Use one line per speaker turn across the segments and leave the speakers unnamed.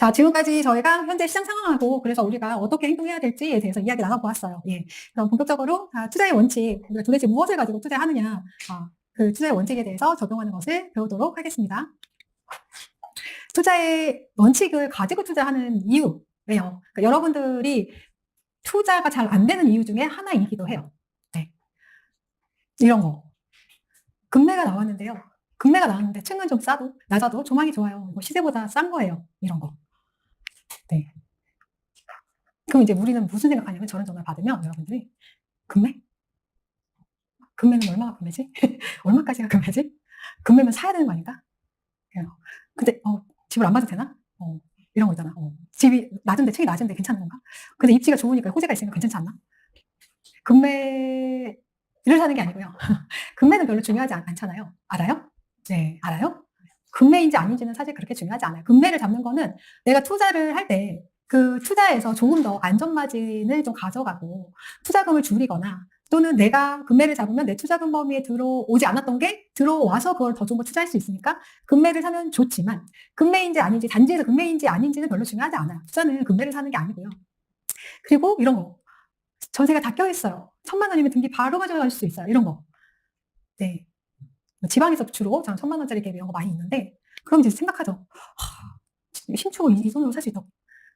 자, 지금까지 저희가 현재 시장 상황하고 그래서 우리가 어떻게 행동해야 될지에 대해서 이야기 나눠보았어요. 예. 그럼 본격적으로 투자의 원칙, 우리가 도대체 무엇을 가지고 투자하느냐, 그 투자의 원칙에 대해서 적용하는 것을 배우도록 하겠습니다. 투자의 원칙을 가지고 투자하는 이유예요. 그러니까 여러분들이 투자가 잘 안 되는 이유 중에 하나이기도 해요. 네. 이런 거. 금매가 나왔는데요. 금매가 나왔는데 층은 좀 낮아도 조망이 좋아요. 이거 시세보다 싼 거예요. 이런 거. 네. 그럼 이제 우리는 무슨 생각하냐면 저런 전화 받으면 여러분들이 금매? 금매는 얼마가 금매지? 얼마까지가 금매지? 금매면 사야 되는 거 아닌가? 근데 집을 안 봐도 되나? 이런 거 있잖아. 집이 낮은데 층이 낮은데 괜찮은 건가? 근데 입지가 좋으니까 호재가 있으니까 괜찮지 않나? 금매를 사는 게 아니고요. 금매는 별로 중요하지 않잖아요. 알아요? 네, 알아요? 금매인지 아닌지는 사실 그렇게 중요하지 않아요. 금매를 잡는 거는 내가 투자를 할 때 그 투자에서 조금 더 안전마진을 좀 가져가고 투자금을 줄이거나 또는 내가 금매를 잡으면 내 투자금 범위에 들어오지 않았던 게 들어와서 그걸 더 좋은 거 투자할 수 있으니까 금매를 사면 좋지만 금매인지 아닌지 단지에서 금매인지 아닌지는 별로 중요하지 않아요. 투자는 금매를 사는 게 아니고요. 그리고 이런 거. 전세가 다 껴있어요. 1,000만 원이면 등기 바로 가져갈 수 있어요. 이런 거. 네. 지방에서 주로 저는 1,000만 원짜리 갭 이런 거 많이 있는데 그럼 이제 생각하죠. 신축을 이 돈으로 살 수 있다고.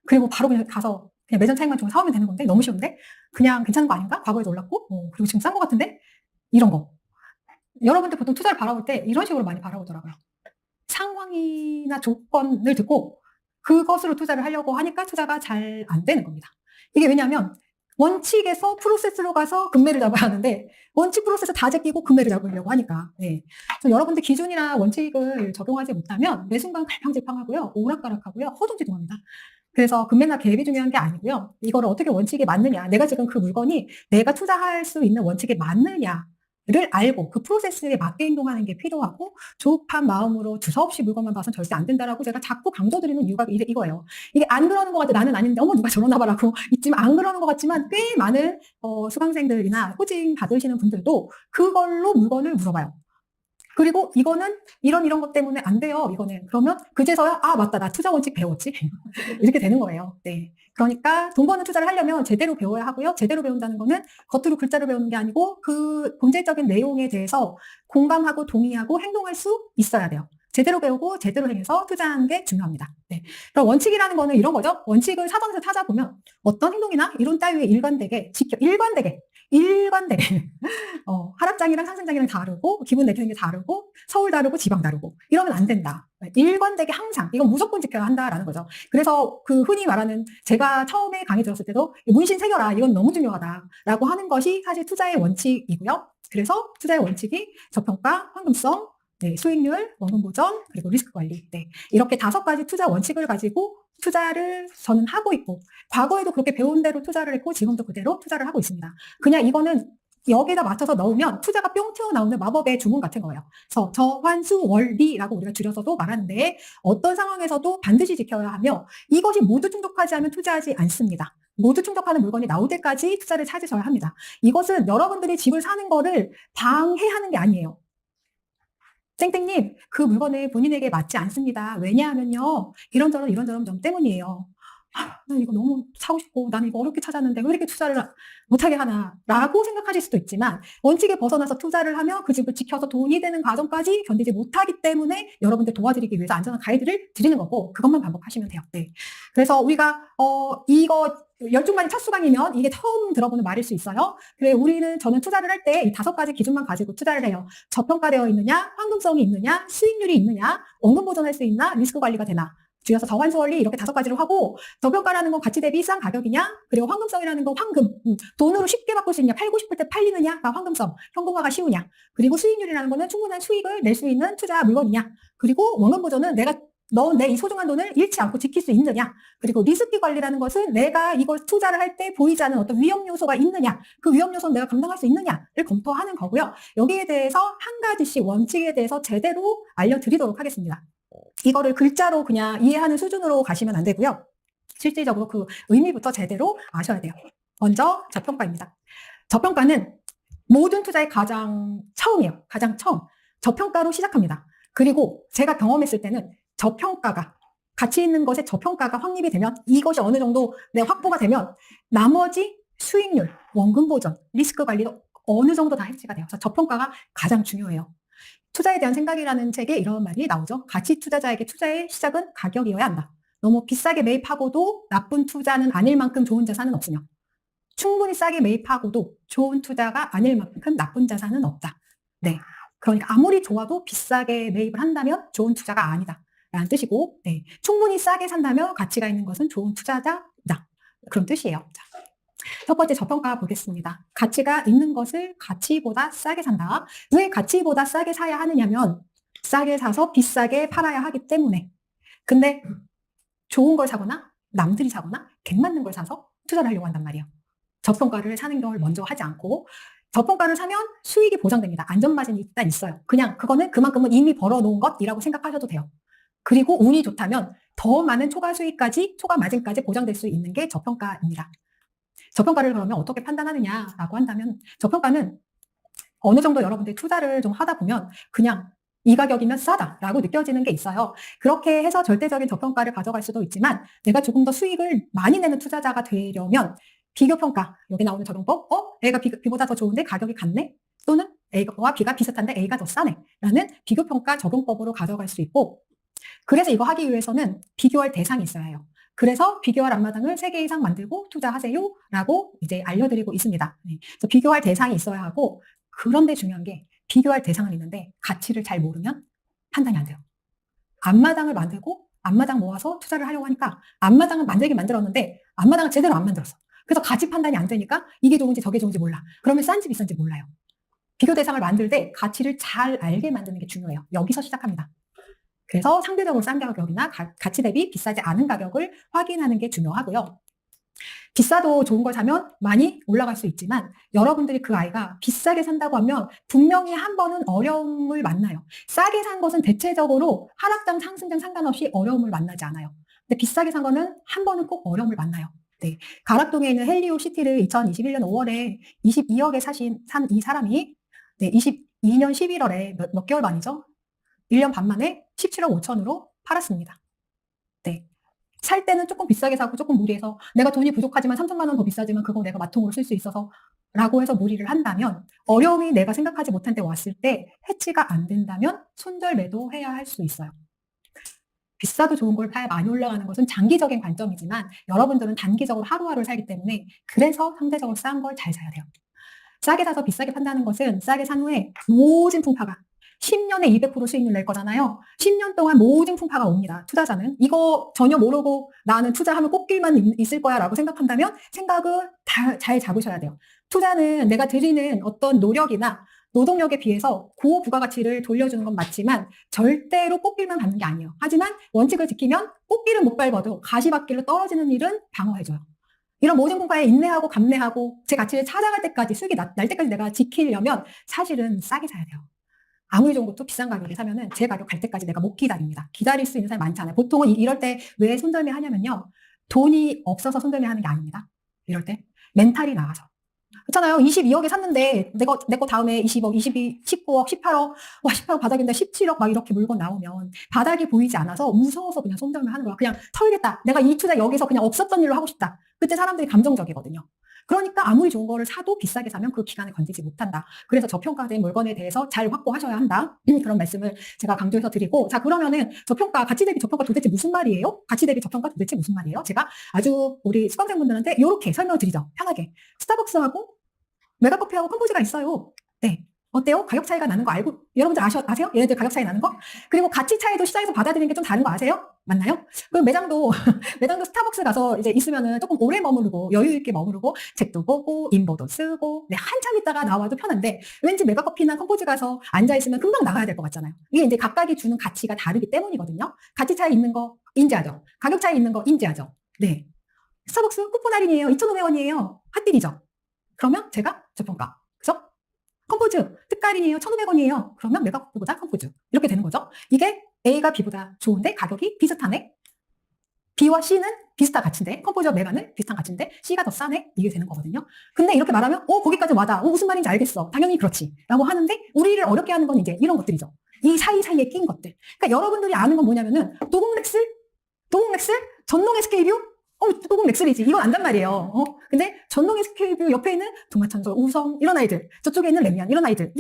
그리고 바로 그냥 가서 그냥 매점 차익만 주고 사오면 되는 건데 너무 쉬운데 그냥 괜찮은 거 아닌가? 과거에도 올랐고 그리고 지금 싼 거 같은데 이런 거. 여러분들 보통 투자를 바라볼 때 이런 식으로 많이 바라보더라고요. 상황이나 조건을 듣고 그것으로 투자를 하려고 하니까 투자가 잘 안 되는 겁니다. 이게 왜냐하면 원칙에서 프로세스로 가서 금매를 잡아야 하는데 원칙 프로세스 다 제끼고 금매를 잡으려고 하니까 여러분들 기준이나 원칙을 적용하지 못하면 매 순간 갈팡질팡하고요. 오락가락하고요. 허둥지둥합니다. 그래서 금매나 갭이 중요한 게 아니고요. 이거를 어떻게 원칙에 맞느냐. 내가 지금 그 물건이 내가 투자할 수 있는 원칙에 맞느냐. 를 알고 그 프로세스에 맞게 행동하는 게 필요하고 조급한 마음으로 두서없이 물건만 봐서는 절대 안 된다라고 제가 자꾸 강조드리는 이유가 이거예요. 이게 안 그러는 것 같아. 나는 아닌데 누가 저러나 봐라고 있지만 안 그러는 것 같지만 꽤 많은 수강생들이나 코칭 받으시는 분들도 그걸로 물건을 물어봐요. 그리고 이거는 이런 것 때문에 안 돼요. 이거는. 그러면 그제서야 맞다. 나 투자 원칙 배웠지. 이렇게 되는 거예요. 네. 그러니까 돈 버는 투자를 하려면 제대로 배워야 하고요. 제대로 배운다는 거는 겉으로 글자로 배우는 게 아니고 그 본질적인 내용에 대해서 공감하고 동의하고 행동할 수 있어야 돼요. 제대로 배우고 제대로 행해서 투자하는 게 중요합니다. 네. 그럼 원칙이라는 거는 이런 거죠. 원칙을 사전에서 찾아보면 어떤 행동이나 이론 따위에 일관되게 하락장이랑 상승장이랑 다르고 기분 내키는 게 다르고 서울 다르고 지방 다르고 이러면 안 된다. 일관되게 항상 이건 무조건 지켜야 한다라는 거죠. 그래서 그 흔히 말하는 제가 처음에 강의 들었을 때도 문신 새겨라 이건 너무 중요하다라고 하는 것이 사실 투자의 원칙이고요. 그래서 투자의 원칙이 저평가, 황금성, 수익률, 원금 보전, 그리고 리스크 관리. 이렇게 5가지 투자 원칙을 가지고 투자를 저는 하고 있고 과거에도 그렇게 배운 대로 투자를 했고 지금도 그대로 투자를 하고 있습니다. 그냥 이거는 여기에다 맞춰서 넣으면 투자가 뿅 튀어나오는 마법의 주문 같은 거예요. 그래서 저환수 원리라고 우리가 줄여서도 말하는데 어떤 상황에서도 반드시 지켜야 하며 이것이 모두 충족하지 않으면 투자하지 않습니다. 모두 충족하는 물건이 나올 때까지 투자를 찾으셔야 합니다. 이것은 여러분들이 집을 사는 거를 방해하는 게 아니에요. 땡땡님, 그 물건은 본인에게 맞지 않습니다. 왜냐하면요, 이런저런 점 때문이에요. 난 이거 너무 사고 싶고, 난 이거 어렵게 찾았는데 왜 이렇게 투자를 못하게 하나, 라고 생각하실 수도 있지만, 원칙에 벗어나서 투자를 하며 그 집을 지켜서 돈이 되는 과정까지 견디지 못하기 때문에 여러분들 도와드리기 위해서 안전한 가이드를 드리는 거고, 그것만 반복하시면 돼요. 네. 그래서 우리가, 이거, 열중만이 첫 수강이면 이게 처음 들어보는 말일 수 있어요. 그래, 저는 투자를 할 때 이 5가지 기준만 가지고 투자를 해요. 저평가되어 있느냐, 황금성이 있느냐, 수익률이 있느냐, 원금 보전할 수 있나, 리스크 관리가 되나. 줄여서 저환수 원리 이렇게 5가지로 하고 저평가라는 건 가치 대비 싼 가격이냐 그리고 황금성이라는 건 황금 돈으로 쉽게 바꿀 수 있냐 팔고 싶을 때 팔리느냐가 황금성 현금화가 쉬우냐 그리고 수익률이라는 거는 충분한 수익을 낼 수 있는 투자 물건이냐 그리고 원금 보전은 내가 넣은 내 이 소중한 돈을 잃지 않고 지킬 수 있느냐 그리고 리스크 관리라는 것은 내가 이걸 투자를 할 때 보이지 않는 어떤 위험 요소가 있느냐 그 위험 요소는 내가 감당할 수 있느냐를 검토하는 거고요. 여기에 대해서 한 가지씩 원칙에 대해서 제대로 알려드리도록 하겠습니다. 이거를 글자로 그냥 이해하는 수준으로 가시면 안 되고요. 실질적으로 그 의미부터 제대로 아셔야 돼요. 먼저 저평가입니다. 저평가는 모든 투자의 가장 처음이에요. 가장 처음. 저평가로 시작합니다. 그리고 제가 경험했을 때는 저평가가 가치 있는 것의 저평가가 확립이 되면 이것이 어느 정도 확보가 되면 나머지 수익률, 원금 보전, 리스크 관리도 어느 정도 다 해지가 돼요. 그래서 저평가가 가장 중요해요. 투자에 대한 생각이라는 책에 이런 말이 나오죠. 가치 투자자에게 투자의 시작은 가격이어야 한다. 너무 비싸게 매입하고도 나쁜 투자는 아닐 만큼 좋은 자산은 없으며 충분히 싸게 매입하고도 좋은 투자가 아닐 만큼 나쁜 자산은 없다. 네. 그러니까 아무리 좋아도 비싸게 매입을 한다면 좋은 투자가 아니다. 라는 뜻이고, 네. 충분히 싸게 산다면 가치가 있는 것은 좋은 투자자다. 그런 뜻이에요. 자, 첫 번째 저평가 보겠습니다. 가치가 있는 것을 가치보다 싸게 산다. 왜 가치보다 싸게 사야 하느냐면 싸게 사서 비싸게 팔아야 하기 때문에. 근데 좋은 걸 사거나 남들이 사거나 객 맞는 걸 사서 투자를 하려고 한단 말이에요. 저평가를 사는 걸 먼저 하지 않고 저평가를 사면 수익이 보장됩니다. 안전마진이 일단 있어요. 그냥 그거는 그만큼은 이미 벌어놓은 것이라고 생각하셔도 돼요. 그리고 운이 좋다면 더 많은 초과 수익까지, 초과 마진까지 보장될 수 있는 게 저평가입니다. 저평가를 그러면 어떻게 판단하느냐라고 한다면 저평가는 어느 정도 여러분들이 투자를 좀 하다 보면 그냥 이 가격이면 싸다라고 느껴지는 게 있어요. 그렇게 해서 절대적인 저평가를 가져갈 수도 있지만 내가 조금 더 수익을 많이 내는 투자자가 되려면 비교평가, 여기 나오는 적용법, A가 B보다 더 좋은데 가격이 같네? 또는 A와 B가 비슷한데 A가 더 싸네? 라는 비교평가 적용법으로 가져갈 수 있고 그래서 이거 하기 위해서는 비교할 대상이 있어야 해요. 그래서 비교할 앞마당을 3개 이상 만들고 투자하세요 라고 이제 알려드리고 있습니다. 네. 그래서 비교할 대상이 있어야 하고 그런데 중요한 게 비교할 대상은 있는데 가치를 잘 모르면 판단이 안 돼요. 앞마당을 만들고 앞마당 모아서 투자를 하려고 하니까 앞마당은 만들긴 만들었는데 앞마당을 제대로 안 만들었어. 그래서 가치 판단이 안 되니까 이게 좋은지 저게 좋은지 몰라. 그러면 싼지 비싼지 몰라요. 비교 대상을 만들 때 가치를 잘 알게 만드는 게 중요해요. 여기서 시작합니다. 그래서 상대적으로 싼 가격이나 가치 대비 비싸지 않은 가격을 확인하는 게 중요하고요. 비싸도 좋은 걸 사면 많이 올라갈 수 있지만 여러분들이 그 아이가 비싸게 산다고 하면 분명히 한 번은 어려움을 만나요. 싸게 산 것은 대체적으로 하락장 상승장 상관없이 어려움을 만나지 않아요. 근데 비싸게 산 거는 한 번은 꼭 어려움을 만나요. 네. 가락동에 있는 헬리오 시티를 2021년 5월에 22억에 산 이 사람이 네, 22년 11월에 몇 개월 만이죠? 1년 반 만에 17억 5천으로 팔았습니다. 네. 살 때는 조금 비싸게 사고 조금 무리해서 내가 돈이 부족하지만 3천만 원 더 비싸지만 그거 내가 마통으로 쓸 수 있어서 라고 해서 무리를 한다면 어려움이 내가 생각하지 못한 때 왔을 때 해치가 안 된다면 손절 매도해야 할 수 있어요. 비싸도 좋은 걸 파야 많이 올라가는 것은 장기적인 관점이지만 여러분들은 단기적으로 하루하루를 살기 때문에 그래서 상대적으로 싼 걸 잘 사야 돼요. 싸게 사서 비싸게 판다는 것은 싸게 산 후에 모진 풍파가 10년에 200% 수익률 낼 거잖아요. 10년 동안 모든 풍파가 옵니다. 투자자는. 이거 전혀 모르고 나는 투자하면 꽃길만 있을 거야 라고 생각한다면 생각을 잘 잡으셔야 돼요. 투자는 내가 들이는 어떤 노력이나 노동력에 비해서 고부가가치를 돌려주는 건 맞지만 절대로 꽃길만 밟는 게 아니에요. 하지만 원칙을 지키면 꽃길은 못 밟아도 가시밭길로 떨어지는 일은 방어해줘요. 이런 모든 풍파에 인내하고 감내하고 제 가치를 찾아갈 때까지 수익이 날 때까지 내가 지키려면 사실은 싸게 사야 돼요. 아무리 좋은 것도 비싼 가격에 사면은 제 가격 갈 때까지 내가 못 기다립니다. 기다릴 수 있는 사람이 많지 않아요. 보통은 이럴 때 왜 손절매 하냐면요. 돈이 없어서 손절매 하는 게 아닙니다. 이럴 때 멘탈이 나가서. 그렇잖아요. 22억에 샀는데 내 거 다음에 20억, 22, 19억, 18억, 와 18억 바닥인데 17억 막 이렇게 물건 나오면 바닥이 보이지 않아서 무서워서 그냥 손절매 하는 거야. 그냥 털겠다. 내가 이 투자 여기서 그냥 없었던 일로 하고 싶다. 그때 사람들이 감정적이거든요. 그러니까 아무리 좋은 거를 사도 비싸게 사면 그 기간을 건지지 못한다. 그래서 저평가된 물건에 대해서 잘 확보하셔야 한다. 그런 말씀을 제가 강조해서 드리고 자 그러면은 저평가, 가치 대비 저평가 도대체 무슨 말이에요? 가치 대비 저평가 도대체 무슨 말이에요? 제가 아주 우리 수강생분들한테 이렇게 설명을 드리죠. 편하게. 스타벅스하고 메가커피하고 컴포즈가 있어요. 네. 어때요? 가격 차이가 나는 거 알고 여러분들 아세요? 얘네들 가격 차이 나는 거? 그리고 가치 차이도 시장에서 받아들이는 게 좀 다른 거 아세요? 맞나요? 그럼 매장도 스타벅스 가서 이제 있으면은 조금 오래 머무르고 여유 있게 머무르고 책도 보고 인보도 쓰고 네, 한참 있다가 나와도 편한데 왠지 메가커피나 컴포즈 가서 앉아 있으면 금방 나가야 될 것 같잖아요. 이게 이제 각각이 주는 가치가 다르기 때문이거든요. 가치 차이 있는 거 인지하죠. 가격 차이 있는 거 인지하죠. 네. 스타벅스 쿠폰 할인이에요. 2,500원이에요. 핫딜이죠. 그러면 제가 저평가. 그죠? 컴포즈 특가할인이에요. 1,500원이에요. 그러면 메가커피보다 컴포즈. 이렇게 되는 거죠. 이게 A가 B보다 좋은데 가격이 비슷하네. B와 C는 비슷한 가치인데 컴포즈와 메가는 비슷한 가치인데 C가 더 싸네. 이게 되는 거거든요. 근데 이렇게 말하면 거기까지 와닿아. 무슨 말인지 알겠어. 당연히 그렇지. 라고 하는데 우리를 어렵게 하는 건 이제 이런 것들이죠. 이 사이사이에 낀 것들. 그러니까 여러분들이 아는 건 뭐냐면은 도공렉스 도곡 렉슬? 전동 SK뷰? 도곡 렉슬이지. 이건 안단 말이에요. 근데 전동 SK뷰 옆에 있는 동아천솔, 우성 이런 아이들, 저쪽에 있는 레미안 이런 아이들,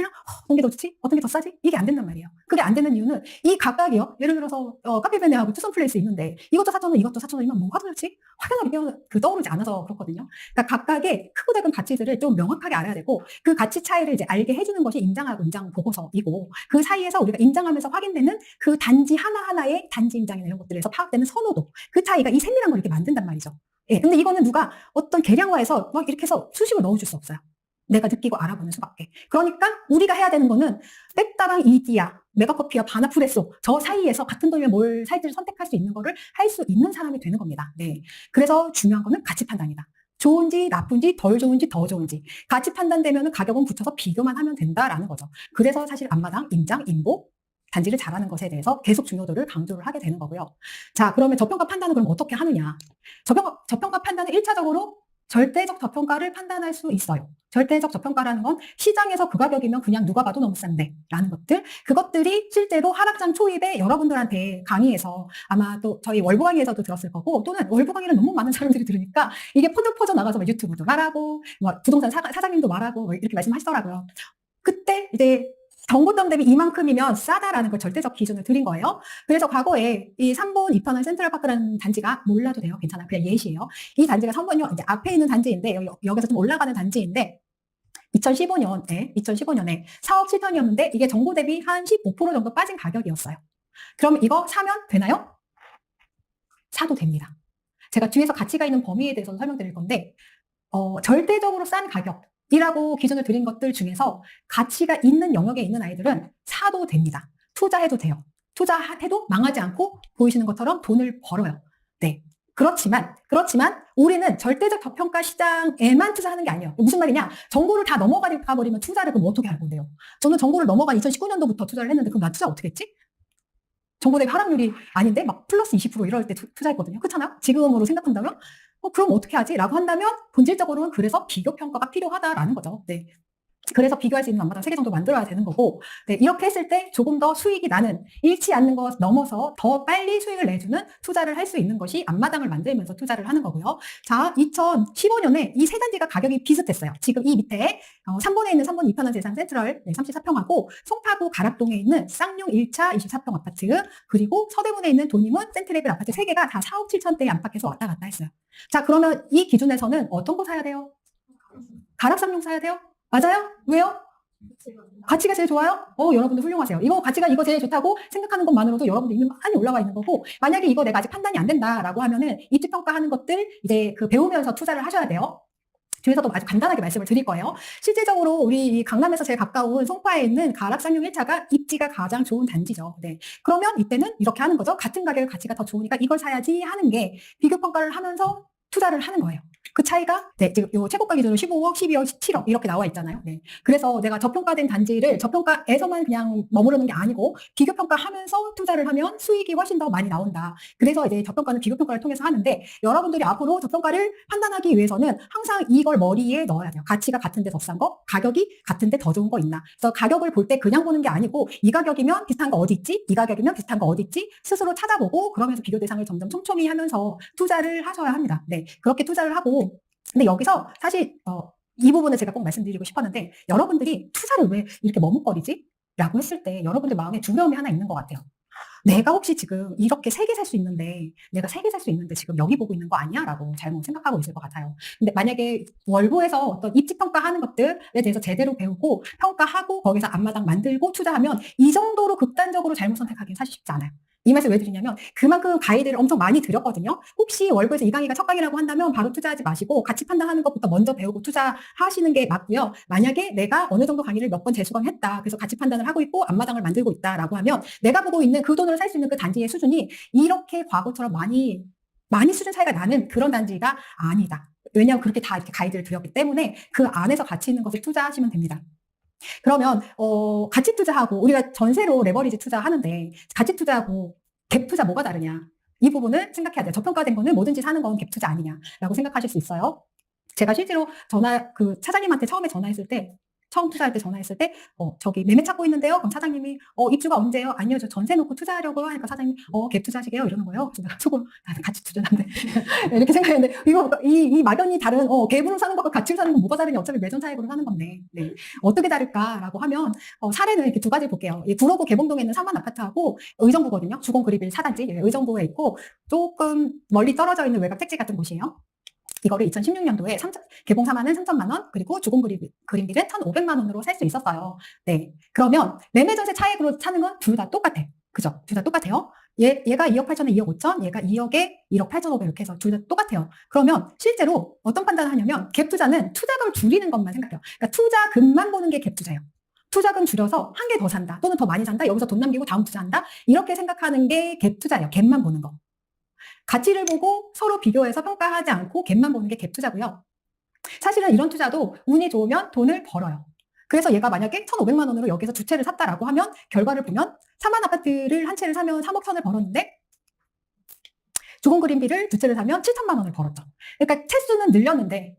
어떤 게 더 좋지? 어떤 게 더 싸지? 이게 안 된단 말이에요. 그게 안 되는 이유는 이 각각이요. 예를 들어서 카페베네하고 투썸플레이스 있는데 이것도 4,000원, 이것도 4,000원이면 뭐가 좋지? 확연하게 떠오르지 않아서 그렇거든요. 그러니까 각각의 크고 작은 가치들을 좀 명확하게 알아야 되고 그 가치 차이를 이제 알게 해주는 것이 임장하고 임장 보고서이고 그 사이에서 우리가 임장하면서 확인되는 그 단지 하나하나의 단지 임장이나 이런 것들에서 파악되는 선호도, 그 차이가 이 세밀한 걸 이렇게 만든단 말이죠. 예, 근데 이거는 누가 어떤 계량화해서 막 이렇게 해서 수식을 넣어줄 수 없어요. 내가 느끼고 알아보는 수밖에. 그러니까 우리가 해야 되는 거는 빽따랑 이디야, 메가커피와 바나프레소 저 사이에서 같은 돈이면 뭘 살지를 선택할 수 있는 거를 할 수 있는 사람이 되는 겁니다. 네. 그래서 중요한 거는 가치 판단이다. 좋은지 나쁜지 덜 좋은지 더 좋은지 가치 판단되면 가격은 붙여서 비교만 하면 된다라는 거죠. 그래서 사실 앞마당, 임장, 인보 단지를 잘하는 것에 대해서 계속 중요도를 강조를 하게 되는 거고요. 자, 그러면 저평가 판단은 그럼 어떻게 하느냐? 저평가 판단은 1차적으로 절대적 저평가를 판단할 수 있어요. 절대적 저평가라는 건 시장에서 그 가격이면 그냥 누가 봐도 너무 싼데 라는 것들, 그것들이 실제로 하락장 초입에 여러분들한테 강의에서 아마 또 저희 월보 강의에서도 들었을 거고, 또는 월보 강의를 너무 많은 사람들이 들으니까 이게 퍼져 나가서 막 유튜브도 말하고 부동산 사장님도 말하고 이렇게 말씀하시더라고요. 그때 이제 정보점 대비 이만큼이면 싸다라는 걸 절대적 기준을 드린 거예요. 그래서 과거에 이 3번 2편한 센트럴파크라는 단지가 몰라도 돼요. 괜찮아요. 그냥 예시예요. 이 단지가 3번이요. 이제 앞에 있는 단지인데 여기서 좀 올라가는 단지인데 2015년에 4억 7천이었는데 이게 정보 대비 한 15% 정도 빠진 가격이었어요. 그럼 이거 사면 되나요? 사도 됩니다. 제가 뒤에서 가치가 있는 범위에 대해서 설명드릴 건데 절대적으로 싼 가격 이라고 기준을 드린 것들 중에서 가치가 있는 영역에 있는 아이들은 사도 됩니다. 투자해도 돼요. 투자해도 망하지 않고 보이시는 것처럼 돈을 벌어요. 네. 그렇지만 우리는 절대적 저평가 시장에만 투자하는 게 아니에요. 무슨 말이냐? 정보를 다 넘어가 버리면 투자를 그럼 어떻게 할 건데요? 저는 정보를 넘어간 2019년도부터 투자를 했는데 그럼 나 투자 어떻게 했지? 정보 대비 하락률이 아닌데 막 플러스 20% 이럴 때 투자했거든요. 그렇잖아요? 지금으로 생각한다면 그럼 어떻게 하지? 라고 한다면 본질적으로는 그래서 비교평가가 필요하다라는 거죠. 네. 그래서 비교할 수 있는 앞마당 3개 정도 만들어야 되는 거고, 네, 이렇게 했을 때 조금 더 수익이 나는, 잃지 않는 것 넘어서 더 빨리 수익을 내주는 투자를 할 수 있는 것이 앞마당을 만들면서 투자를 하는 거고요. 자, 2015년에 이 세 단지가 가격이 비슷했어요. 지금 이 밑에 3번에 있는 3번 2편한 재산 센트럴 34평하고 송파구 가락동에 있는 쌍용 1차 24평 아파트, 그리고 서대문에 있는 도림은 센트레벨 아파트 3개가 다 4억 7천대에 안팎에서 왔다 갔다 했어요. 자, 그러면 이 기준에서는 어떤 거 사야 돼요? 가락쌍용 사야 돼요? 맞아요? 왜요? 가치가 제일 좋아요? 여러분들 훌륭하세요. 가치가 이거 제일 좋다고 생각하는 것만으로도 여러분들 이미 많이 올라와 있는 거고, 만약에 이거 내가 아직 판단이 안 된다라고 하면은 입지 평가하는 것들 이제 배우면서 투자를 하셔야 돼요. 뒤에서도 아주 간단하게 말씀을 드릴 거예요. 실질적으로 우리 강남에서 제일 가까운 송파에 있는 가락쌍용 1차가 입지가 가장 좋은 단지죠. 네. 그러면 이때는 이렇게 하는 거죠. 같은 가격의 가치가 더 좋으니까 이걸 사야지 하는 게 비교 평가를 하면서 투자를 하는 거예요. 그 차이가 지금 요 최고가 기준으로 15억, 12억, 17억 이렇게 나와 있잖아요. 네. 그래서 내가 저평가된 단지를 저평가에서만 그냥 머무르는 게 아니고 비교평가하면서 투자를 하면 수익이 훨씬 더 많이 나온다. 그래서 이제 저평가는 비교평가를 통해서 하는데, 여러분들이 앞으로 저평가를 판단하기 위해서는 항상 이걸 머리에 넣어야 돼요. 가치가 같은데 더 싼 거, 가격이 같은데 더 좋은 거 있나. 그래서 가격을 볼 때 그냥 보는 게 아니고 이 가격이면 비슷한 거 어디 있지? 이 가격이면 비슷한 거 어디 있지? 스스로 찾아보고 그러면서 비교 대상을 점점 촘촘히 하면서 투자를 하셔야 합니다. 네. 그렇게 투자를 하고, 근데 여기서 사실 이 부분을 제가 꼭 말씀드리고 싶었는데, 여러분들이 투자를 왜 이렇게 머뭇거리지? 라고 했을 때 여러분들 마음에 두려움이 하나 있는 것 같아요. 내가 혹시 지금 이렇게 3개 살 수 있는데, 내가 3개 살 수 있는데 지금 여기 보고 있는 거 아니야? 라고 잘못 생각하고 있을 것 같아요. 근데 만약에 월보에서 어떤 입지 평가하는 것들에 대해서 제대로 배우고 평가하고 거기서 앞마당 만들고 투자하면 이 정도로 극단적으로 잘못 선택하기는 사실 쉽지 않아요. 이 말씀 왜 드리냐면 그만큼 가이드를 엄청 많이 드렸거든요. 혹시 월보에서 이 강의가 첫 강의라고 한다면 바로 투자하지 마시고 가치 판단하는 것부터 먼저 배우고 투자하시는 게 맞고요. 만약에 내가 어느 정도 강의를 몇 번 재수강했다, 그래서 가치 판단을 하고 있고 앞마당을 만들고 있다라고 하면 내가 보고 있는 그 돈으로 살 수 있는 그 단지의 수준이 이렇게 과거처럼 많이 수준 차이가 나는 그런 단지가 아니다. 왜냐하면 그렇게 다 이렇게 가이드를 드렸기 때문에 그 안에서 가치 있는 것을 투자하시면 됩니다. 그러면 가치 투자하고 우리가 전세로 레버리지 투자하는데 가치 투자하고 갭 투자 뭐가 다르냐, 이 부분을 생각해야 돼요. 저평가된 거는 뭐든지 사는 건 갭 투자 아니냐라고 생각하실 수 있어요. 제가 실제로 차장님한테 처음에 전화했을 때 처음 투자할 때 전화했을 때, 저기 매매 찾고 있는데요. 그럼 사장님이, 입주가 언제요? 아니요, 저 전세 놓고 투자하려고요. 하니까 사장님이, 갭 투자하시게요? 이러는 거예요. 그래서 내가 속으로, 나는 같이 투자하는데. 이렇게 생각했는데, 이 막연히 다른, 갭으로 사는 것과 가치로 사는 건 뭐가 다르냐? 어차피 매점 차익으로 사는 건데, 네. 어떻게 다를까라고 하면, 사례는 이렇게 두 가지 볼게요. 이 구로구 개봉동에 있는 3만 아파트하고 의정부거든요. 주공그리빌 4단지, 의정부에 있고, 조금 멀리 떨어져 있는 외곽 택지 같은 곳이에요. 이거를 2016년도에 개봉 4만은 3천만 원, 그리고 주공 그린빌은 1,500만 원으로 살 수 있었어요. 네. 그러면 매매 전세 차익으로 사는 건 둘 다 똑같아. 그죠? 둘 다 똑같아요. 얘가 2억 8천에 2억 5천, 얘가 2억에 1억 8,500 이렇게 해서 둘 다 똑같아요. 그러면 실제로 어떤 판단을 하냐면 갭 투자는 투자금을 줄이는 것만 생각해요. 그러니까 투자금만 보는 게 갭 투자예요. 투자금 줄여서 한 개 더 산다, 또는 더 많이 산다, 여기서 돈 남기고 다음 투자한다, 이렇게 생각하는 게 갭 투자예요. 갭만 보는 거. 가치를 보고 서로 비교해서 평가하지 않고 갭만 보는 게 갭 투자고요. 사실은 이런 투자도 운이 좋으면 돈을 벌어요. 그래서 얘가 만약에 1,500만 원으로 여기서 두 채를 샀다라고 하면 결과를 보면 4만 아파트를 한 채를 사면 3억 선을 벌었는데 주공 그린빌을 두 채를 사면 7천만 원을 벌었죠. 그러니까 채수는 늘렸는데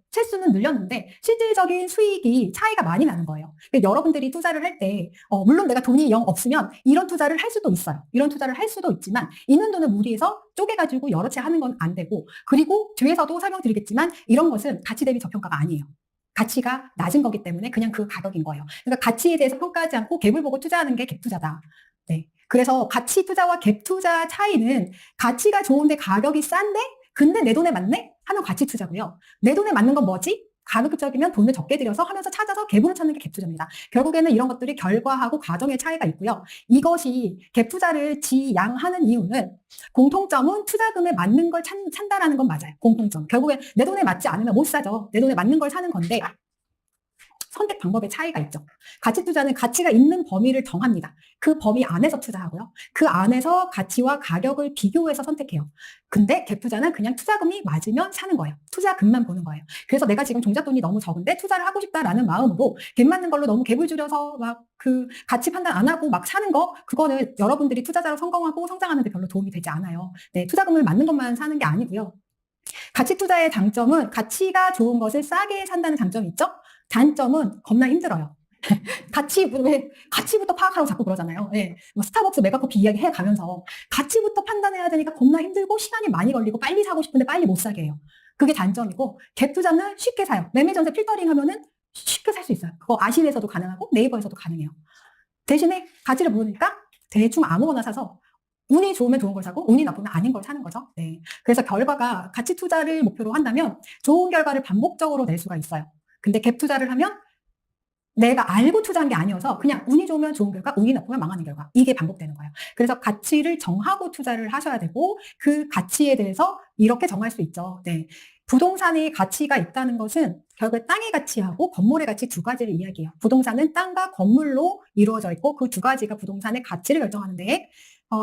실질적인 수익이 차이가 많이 나는 거예요. 그러니까 여러분들이 투자를 할 때 물론 내가 돈이 영 없으면 이런 투자를 할 수도 있어요. 이런 투자를 할 수도 있지만 있는 돈을 무리해서 쪼개가지고 여러 채 하는 건 안 되고, 그리고 뒤에서도 설명드리겠지만 이런 것은 가치 대비 저평가가 아니에요. 가치가 낮은 거기 때문에 그냥 그 가격인 거예요. 그러니까 가치에 대해서 평가하지 않고 갭을 보고 투자하는 게 갭 투자다. 네. 그래서 가치 투자와 갭 투자 차이는 가치가 좋은데 가격이 싼데 근데 내 돈에 맞네? 하면 가치 투자고요. 내 돈에 맞는 건 뭐지? 가급적이면 돈을 적게 들여서 하면서 찾아서 갭으로 찾는 게 갭 투자입니다. 결국에는 이런 것들이 결과하고 과정의 차이가 있고요. 이것이 갭 투자를 지양하는 이유는 공통점은 투자금에 맞는 걸 산다라는 건 맞아요. 공통점. 결국엔 내 돈에 맞지 않으면 못 사죠. 내 돈에 맞는 걸 사는 건데 선택 방법의 차이가 있죠. 가치 투자는 가치가 있는 범위를 정합니다. 그 범위 안에서 투자하고요. 그 안에서 가치와 가격을 비교해서 선택해요. 근데 갭 투자는 그냥 투자금이 맞으면 사는 거예요. 투자금만 보는 거예요. 그래서 내가 지금 종잣돈이 너무 적은데 투자를 하고 싶다라는 마음으로 갭 맞는 걸로 너무 갭을 줄여서 막 그 가치 판단 안 하고 막 사는 거, 그거는 여러분들이 투자자로 성공하고 성장하는 데 별로 도움이 되지 않아요. 네, 투자금을 맞는 것만 사는 게 아니고요. 가치 투자의 장점은 가치가 좋은 것을 싸게 산다는 장점이 있죠? 단점은 겁나 힘들어요. 왜 가치부터 파악하라고 자꾸 그러잖아요. 예. 뭐 스타벅스 메가커피 이야기 해가면서 가치부터 판단해야 되니까 겁나 힘들고 시간이 많이 걸리고 빨리 사고 싶은데 빨리 못 사게 해요. 그게 단점이고, 갭 투자는 쉽게 사요. 매매 전세 필터링 하면은 쉽게 살 수 있어요. 그거 아실에서도 가능하고 네이버에서도 가능해요. 대신에 가치를 모르니까 대충 아무거나 사서 운이 좋으면 좋은 걸 사고 운이 나쁘면 아닌 걸 사는 거죠. 네. 그래서 결과가 가치 투자를 목표로 한다면 좋은 결과를 반복적으로 낼 수가 있어요. 근데 갭 투자를 하면 내가 알고 투자한 게 아니어서 그냥 운이 좋으면 좋은 결과, 운이 나쁘면 망하는 결과, 이게 반복되는 거예요. 그래서 가치를 정하고 투자를 하셔야 되고, 그 가치에 대해서 이렇게 정할 수 있죠. 네. 부동산의 가치가 있다는 것은 결국 땅의 가치하고 건물의 가치 두 가지를 이야기해요. 부동산은 땅과 건물로 이루어져 있고 그 두 가지가 부동산의 가치를 결정하는데,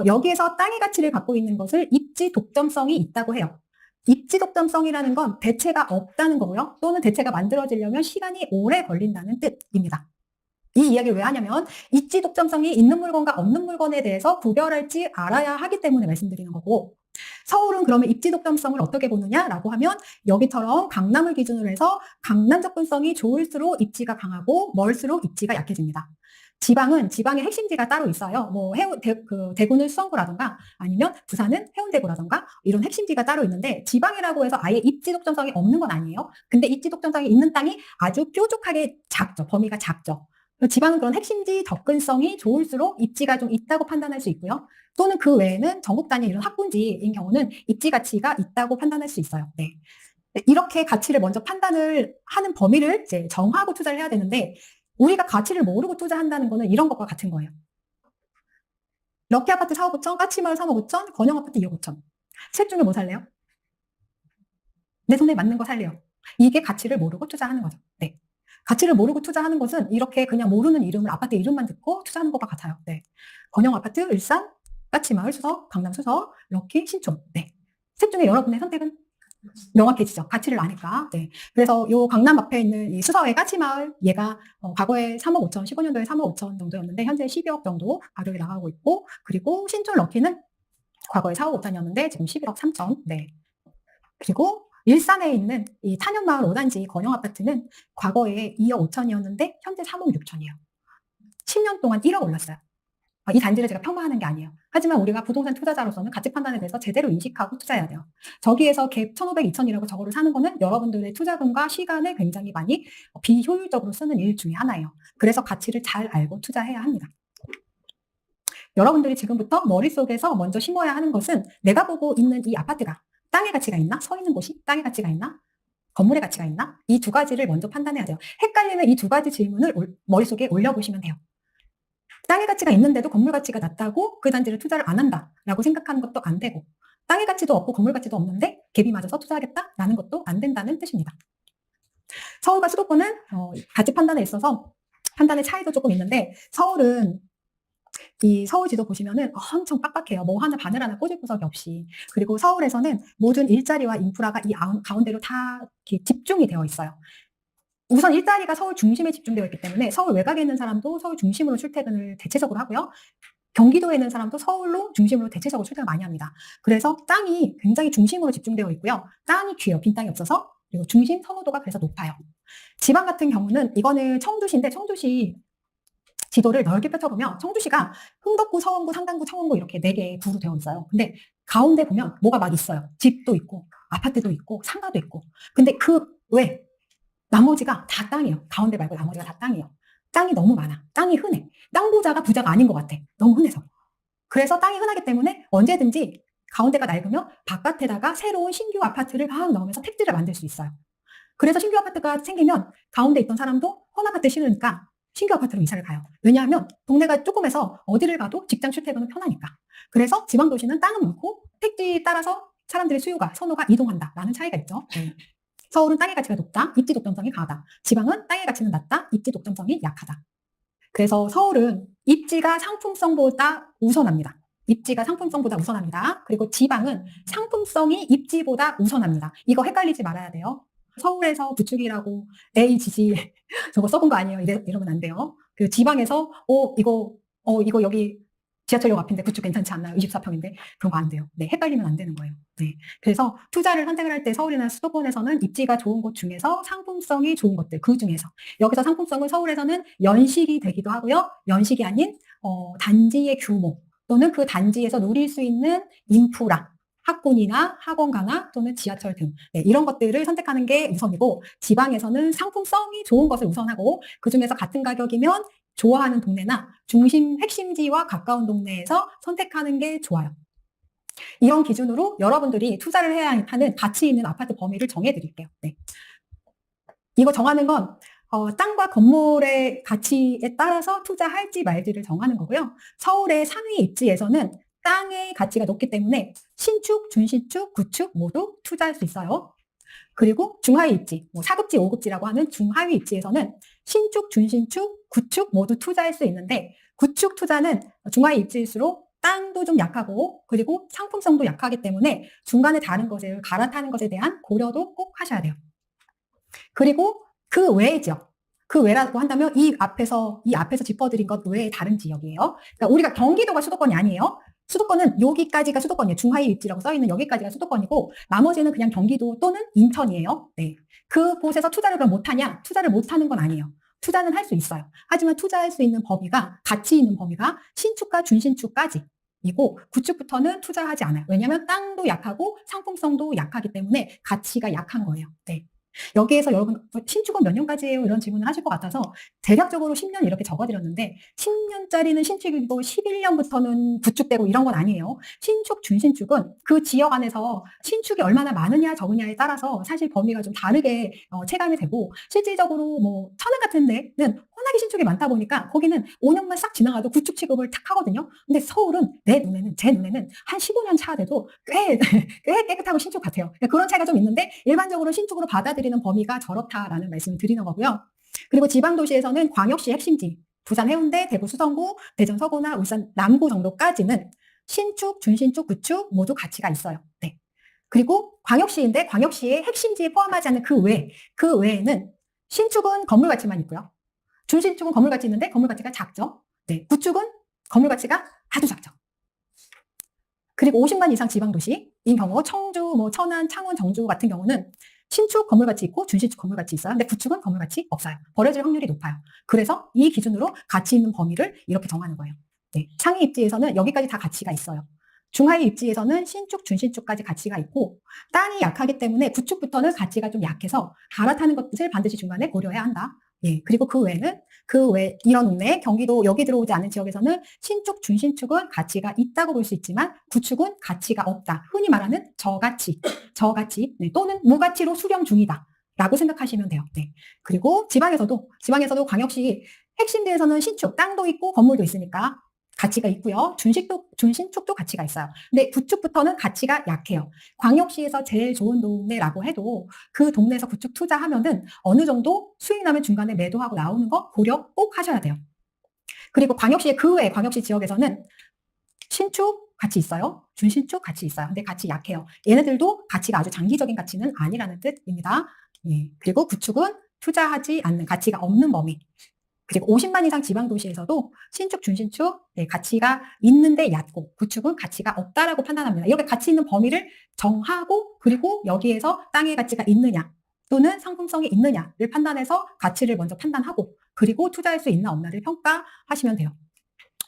여기에서 땅의 가치를 갖고 있는 것을 입지 독점성이 있다고 해요. 입지 독점성이라는 건 대체가 없다는 거고요. 또는 대체가 만들어지려면 시간이 오래 걸린다는 뜻입니다. 이 이야기를 왜 하냐면 입지 독점성이 있는 물건과 없는 물건에 대해서 구별할 줄 알아야 하기 때문에 말씀드리는 거고, 서울은 그러면 입지 독점성을 어떻게 보느냐라고 하면 여기처럼 강남을 기준으로 해서 강남 접근성이 좋을수록 입지가 강하고 멀수록 입지가 약해집니다. 지방은 지방의 핵심지가 따로 있어요. 뭐 대구는 수성구라던가 아니면 부산은 해운대구라던가 이런 핵심지가 따로 있는데, 지방이라고 해서 아예 입지 독점성이 없는 건 아니에요. 근데 입지 독점성이 있는 땅이 아주 뾰족하게 작죠. 범위가 작죠. 지방은 그런 핵심지 접근성이 좋을수록 입지가 좀 있다고 판단할 수 있고요. 또는 그 외에는 전국 단위 이런 학군지인 경우는 입지 가치가 있다고 판단할 수 있어요. 네. 이렇게 가치를 먼저 판단을 하는 범위를 이제 정하고 투자를 해야 되는데, 우리가 가치를 모르고 투자한다는 거는 이런 것과 같은 거예요. 럭키 아파트 4억 5천, 까치마을 3억 5천, 건영 아파트 2억 5천. 셋 중에 뭐 살래요? 내 손에 맞는 거 살래요. 이게 가치를 모르고 투자하는 거죠. 네. 가치를 모르고 투자하는 것은 이렇게 그냥 모르는 이름을, 아파트 이름만 듣고 투자하는 것과 같아요. 네. 건영 아파트, 일산, 까치마을, 수서, 강남 수서, 럭키, 신촌. 네. 셋 중에 여러분의 선택은 명확해지죠. 가치를 아니까. 네. 그래서 요 강남 앞에 있는 이 수서의 까치마을, 얘가 과거에 3억 5천, 15년도에 3억 5천 정도였는데 현재 12억 정도 가격이 나가고 있고, 그리고 신촌 럭키는 과거에 4억 5천이었는데 지금 11억 3천. 네. 그리고 일산에 있는 이 찬현마을 5단지 건영 아파트는 과거에 2억 5천이었는데 현재 3억 6천이에요. 10년 동안 1억 올랐어요. 이 단지를 제가 폄하하는 게 아니에요. 하지만 우리가 부동산 투자자로서는 가치 판단에 대해서 제대로 인식하고 투자해야 돼요. 저기에서 갭 1,500, 2,000이라고 저거를 사는 거는 여러분들의 투자금과 시간을 굉장히 많이 비효율적으로 쓰는 일 중에 하나예요. 그래서 가치를 잘 알고 투자해야 합니다. 여러분들이 지금부터 머릿속에서 먼저 심어야 하는 것은 내가 보고 있는 이 아파트가 땅의 가치가 있나? 서 있는 곳이 땅의 가치가 있나? 건물의 가치가 있나? 이 두 가지를 먼저 판단해야 돼요. 헷갈리면 이 두 가지 질문을 머릿속에 올려보시면 돼요. 땅의 가치가 있는데도 건물 가치가 낮다고 그 단지를 투자를 안 한다라고 생각하는 것도 안 되고, 땅의 가치도 없고 건물 가치도 없는데 갭이 맞아서 투자하겠다라는 것도 안 된다는 뜻입니다. 서울과 수도권은 가치 판단에 있어서 판단의 차이도 조금 있는데, 서울은 이 서울 지도 보시면은 엄청 빡빡해요. 뭐 하나 바늘 하나 꽂을 구석이 없이. 그리고 서울에서는 모든 일자리와 인프라가 이 가운데로 다 이렇게 집중이 되어 있어요. 우선 일자리가 서울 중심에 집중되어 있기 때문에 서울 외곽에 있는 사람도 서울 중심으로 출퇴근을 대체적으로 하고요. 경기도에 있는 사람도 서울로 중심으로 대체적으로 출퇴근 많이 합니다. 그래서 땅이 굉장히 중심으로 집중되어 있고요. 땅이 귀해요. 빈 땅이 없어서. 그리고 중심 선호도가 그래서 높아요. 지방 같은 경우는 이거는 청주시인데, 청주시 지도를 넓게 펼쳐보면 청주시가 흥덕구, 서원구, 상당구, 청원구 이렇게 4개의 구로 되어 있어요. 근데 가운데 보면 뭐가 막 있어요. 집도 있고 아파트도 있고 상가도 있고. 근데 그 외 나머지가 다 땅이에요. 가운데 말고 나머지가 다 땅이에요. 땅이 너무 많아. 땅이 흔해. 땅 부자가 부자가 아닌 것 같아. 너무 흔해서. 그래서 땅이 흔하기 때문에 언제든지 가운데가 낡으면 바깥에다가 새로운 신규 아파트를 막 넣으면서 택지를 만들 수 있어요. 그래서 신규 아파트가 생기면 가운데 있던 사람도 헌아파트 싫으니까 신규 아파트로 이사를 가요. 왜냐하면 동네가 조금해서 어디를 가도 직장 출퇴근은 편하니까. 그래서 지방도시는 땅은 많고 택지에 따라서 사람들의 수요가, 선호가 이동한다라는 차이가 있죠. 서울은 땅의 가치가 높다, 입지 독점성이 강하다. 지방은 땅의 가치는 낮다, 입지 독점성이 약하다. 그래서 서울은 입지가 상품성보다 우선합니다. 입지가 상품성보다 우선합니다. 그리고 지방은 상품성이 입지보다 우선합니다. 이거 헷갈리지 말아야 돼요. 서울에서 부축이라고 AGG 저거 써본 거 아니에요. 이러면 안 돼요. 그 지방에서 이거 여기 지하철역 앞인데 부축 괜찮지 않나요? 24평인데 그런 거 안 돼요. 네, 헷갈리면 안 되는 거예요. 네, 그래서 투자를 선택을 할 때 서울이나 수도권에서는 입지가 좋은 곳 중에서 상품성이 좋은 것들, 그 중에서 여기서 상품성은 서울에서는 연식이 되기도 하고요. 연식이 아닌 단지의 규모 또는 그 단지에서 누릴 수 있는 인프라, 학군이나 학원 강화 또는 지하철 등, 네, 이런 것들을 선택하는 게 우선이고, 지방에서는 상품성이 좋은 것을 우선하고 그 중에서 같은 가격이면 좋아하는 동네나 중심 핵심지와 가까운 동네에서 선택하는 게 좋아요. 이런 기준으로 여러분들이 투자를 해야 하는 가치 있는 아파트 범위를 정해드릴게요. 네. 이거 정하는 건 땅과 건물의 가치에 따라서 투자할지 말지를 정하는 거고요. 서울의 상위 입지에서는 땅의 가치가 높기 때문에 신축, 준신축, 구축 모두 투자할 수 있어요. 그리고 중하위 입지, 4급지, 5급지라고 하는 중하위 입지에서는 신축, 준신축, 구축 모두 투자할 수 있는데, 구축 투자는 중하위 입지일수록 땅도 좀 약하고 그리고 상품성도 약하기 때문에 중간에 다른 것을 갈아타는 것에 대한 고려도 꼭 하셔야 돼요. 그리고 그 외이죠. 그 외라고 한다면 이 앞에서 짚어드린 것 외에 다른 지역이에요. 그러니까 우리가 경기도가 수도권이 아니에요. 수도권은 여기까지가 수도권이에요. 중하위 입지라고 써있는 여기까지가 수도권이고 나머지는 그냥 경기도 또는 인천이에요. 네. 그곳에서 투자를 그럼 못하냐? 투자를 못하는 건 아니에요. 투자는 할 수 있어요. 하지만 투자할 수 있는 범위가, 가치 있는 범위가 신축과 준신축까지이고 구축부터는 투자하지 않아요. 왜냐하면 땅도 약하고 상품성도 약하기 때문에 가치가 약한 거예요. 네. 여기에서 여러분 신축은 몇 년까지예요? 이런 질문을 하실 것 같아서 대략적으로 10년 이렇게 적어드렸는데 10년짜리는 신축이고 11년부터는 구축되고 이런 건 아니에요. 신축, 준신축은 그 지역 안에서 신축이 얼마나 많으냐 적으냐에 따라서 사실 범위가 좀 다르게 체감이 되고, 실질적으로 뭐 천안 같은 데는 워낙에 신축이 많다 보니까 거기는 5년만 싹 지나가도 구축 취급을 탁 하거든요. 근데 서울은 제 눈에는 한 15년 차 돼도 꽤 깨끗하고 신축 같아요. 그런 차이가 좀 있는데 일반적으로 신축으로 받아들이는 범위가 저렇다라는 말씀을 드리는 거고요. 그리고 지방도시에서는 광역시 핵심지, 부산 해운대, 대구 수성구, 대전 서구나 울산 남구 정도까지는 신축, 준신축, 구축 모두 가치가 있어요. 네. 그리고 광역시인데 광역시의 핵심지에 포함하지 않는 그 외에는 신축은 건물 가치만 있고요. 준신축은 건물 가치 있는데 건물 가치가 작죠. 네. 구축은 건물 가치가 아주 작죠. 그리고 50만 이상 지방도시인 경우 청주, 뭐 천안, 창원, 정주 같은 경우는 신축 건물가치 있고 준신축 건물가치 있어요. 근데 구축은 건물가치 없어요. 버려질 확률이 높아요. 그래서 이 기준으로 가치 있는 범위를 이렇게 정하는 거예요. 네, 상위 입지에서는 여기까지 다 가치가 있어요. 중하위 입지에서는 신축, 준신축까지 가치가 있고 땅이 약하기 때문에 구축부터는 가치가 좀 약해서 갈아타는 것을 반드시 중간에 고려해야 한다. 예, 그리고 그 외에는 이런 동네, 경기도 여기 들어오지 않은 지역에서는 신축, 준신축은 가치가 있다고 볼 수 있지만 구축은 가치가 없다. 흔히 말하는 저가치, 네, 또는 무가치로 수령 중이다. 라고 생각하시면 돼요. 네. 그리고 지방에서도 광역시 핵심지에서는 신축, 땅도 있고 건물도 있으니까 가치가 있고요. 준신축도 가치가 있어요. 근데 구축부터는 가치가 약해요. 광역시에서 제일 좋은 동네라고 해도 그 동네에서 구축 투자하면은 어느 정도 수익 나면 중간에 매도하고 나오는 거 고려 꼭 하셔야 돼요. 그리고 광역시의 그 외 광역시 지역에서는 신축 가치 있어요. 준신축 가치 있어요. 근데 가치 약해요. 얘네들도 가치가 아주 장기적인 가치는 아니라는 뜻입니다. 예. 그리고 구축은 투자하지 않는 가치가 없는 범위. 그리고 50만 이상 지방도시에서도 신축, 준신축 네, 가치가 있는데 얕고 구축은 가치가 없다라고 판단합니다. 이렇게 가치 있는 범위를 정하고 그리고 여기에서 땅의 가치가 있느냐 또는 상품성이 있느냐를 판단해서 가치를 먼저 판단하고 그리고 투자할 수 있나 없나를 평가하시면 돼요.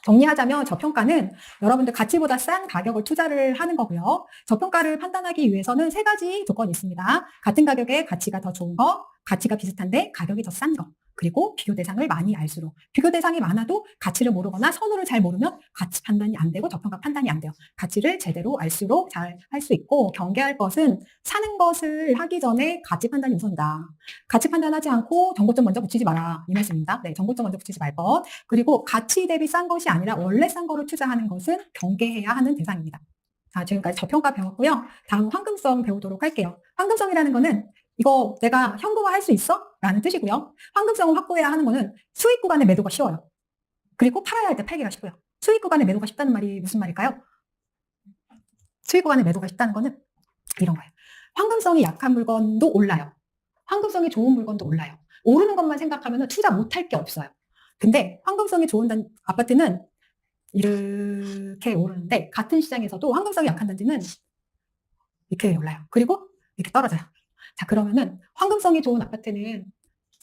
정리하자면 저평가는 여러분들 가치보다 싼 가격을 투자를 하는 거고요. 저평가를 판단하기 위해서는 3가지 조건이 있습니다. 같은 가격에 가치가 더 좋은 거, 가치가 비슷한데 가격이 더 싼 거, 그리고 비교 대상을 많이 알수록. 비교 대상이 많아도 가치를 모르거나 선호를 잘 모르면 가치 판단이 안 되고 저평가 판단이 안 돼요. 가치를 제대로 알수록 잘 할 수 있고 경계할 것은 사는 것을 하기 전에 가치 판단이 우선이다. 가치 판단하지 않고 정보점 먼저 붙이지 마라. 이 말씀입니다. 네, 정보점 먼저 붙이지 말 것. 그리고 가치 대비 싼 것이 아니라 원래 싼 거를 투자하는 것은 경계해야 하는 대상입니다. 자, 지금까지 저평가 배웠고요. 다음 황금성 배우도록 할게요. 황금성이라는 거는 이거 내가 현금화 할 수 있어? 라는 뜻이고요. 황금성을 확보해야 하는 거는 수익 구간의 매도가 쉬워요. 그리고 팔아야 할 때 팔기가 쉽고요. 수익 구간의 매도가 쉽다는 말이 무슨 말일까요? 수익 구간의 매도가 쉽다는 거는 이런 거예요. 황금성이 약한 물건도 올라요. 황금성이 좋은 물건도 올라요. 오르는 것만 생각하면 투자 못할 게 없어요. 근데 황금성이 좋은 아파트는 이렇게 오르는데 같은 시장에서도 황금성이 약한 단지는 이렇게 올라요. 그리고 이렇게 떨어져요. 자, 그러면은 황금성이 좋은 아파트는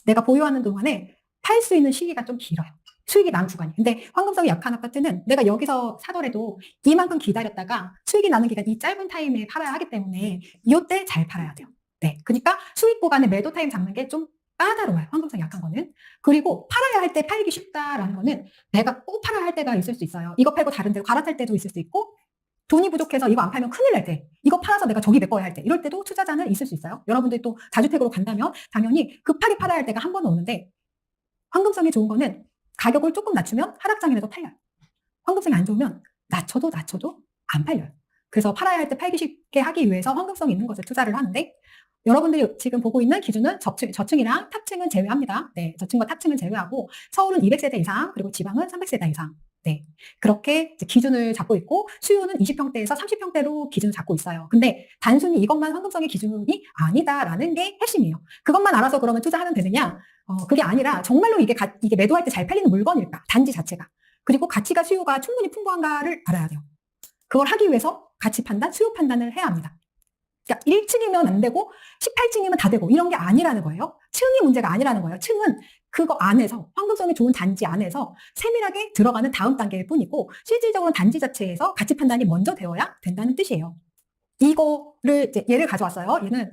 내가 보유하는 동안에 팔 수 있는 시기가 좀 길어요. 수익이 나는 구간이. 근데 황금성이 약한 아파트는 내가 여기서 사더라도 이만큼 기다렸다가 수익이 나는 기간 이 짧은 타임에 팔아야 하기 때문에 이때 잘 팔아야 돼요. 네. 그러니까 수익 구간에 매도 타임 잡는 게 좀 까다로워요. 황금성이 약한 거는. 그리고 팔아야 할 때 팔기 쉽다라는 거는 내가 꼭 팔아야 할 때가 있을 수 있어요. 이거 팔고 다른 데로 갈아탈 때도 있을 수 있고 돈이 부족해서 이거 안 팔면 큰일 날 때, 이거 팔아서 내가 저기 메꿔야 할 때, 이럴 때도 투자자는 있을 수 있어요. 여러분들이 또 다주택으로 간다면 당연히 급하게 팔아야 할 때가 한 번은 오는데 황금성이 좋은 거는 가격을 조금 낮추면 하락장이라도 팔려요. 황금성이 안 좋으면 낮춰도 안 팔려요. 그래서 팔아야 할 때 팔기 쉽게 하기 위해서 황금성이 있는 것을 투자를 하는데 여러분들이 지금 보고 있는 기준은 저층이랑 탑층은 제외합니다. 네, 저층과 탑층은 제외하고 서울은 200세대 이상 그리고 지방은 300세대 이상. 네, 그렇게 기준을 잡고 있고 수요는 20평대에서 30평대로 기준을 잡고 있어요. 근데 단순히 이것만 황금성의 기준이 아니다라는 게 핵심이에요. 그것만 알아서 그러면 투자하면 되느냐? 그게 아니라 정말로 이게 매도할 때 잘 팔리는 물건일까? 단지 자체가. 그리고 가치가 수요가 충분히 풍부한가를 알아야 돼요. 그걸 하기 위해서 가치 판단, 수요 판단을 해야 합니다. 그러니까 1층이면 안 되고 18층이면 다 되고 이런 게 아니라는 거예요. 층이 문제가 아니라는 거예요. 층은 그거 안에서 황금성이 좋은 단지 안에서 세밀하게 들어가는 다음 단계일 뿐이고 실질적으로 단지 자체에서 가치 판단이 먼저 되어야 된다는 뜻이에요. 이거를 이제 예를 가져왔어요. 얘는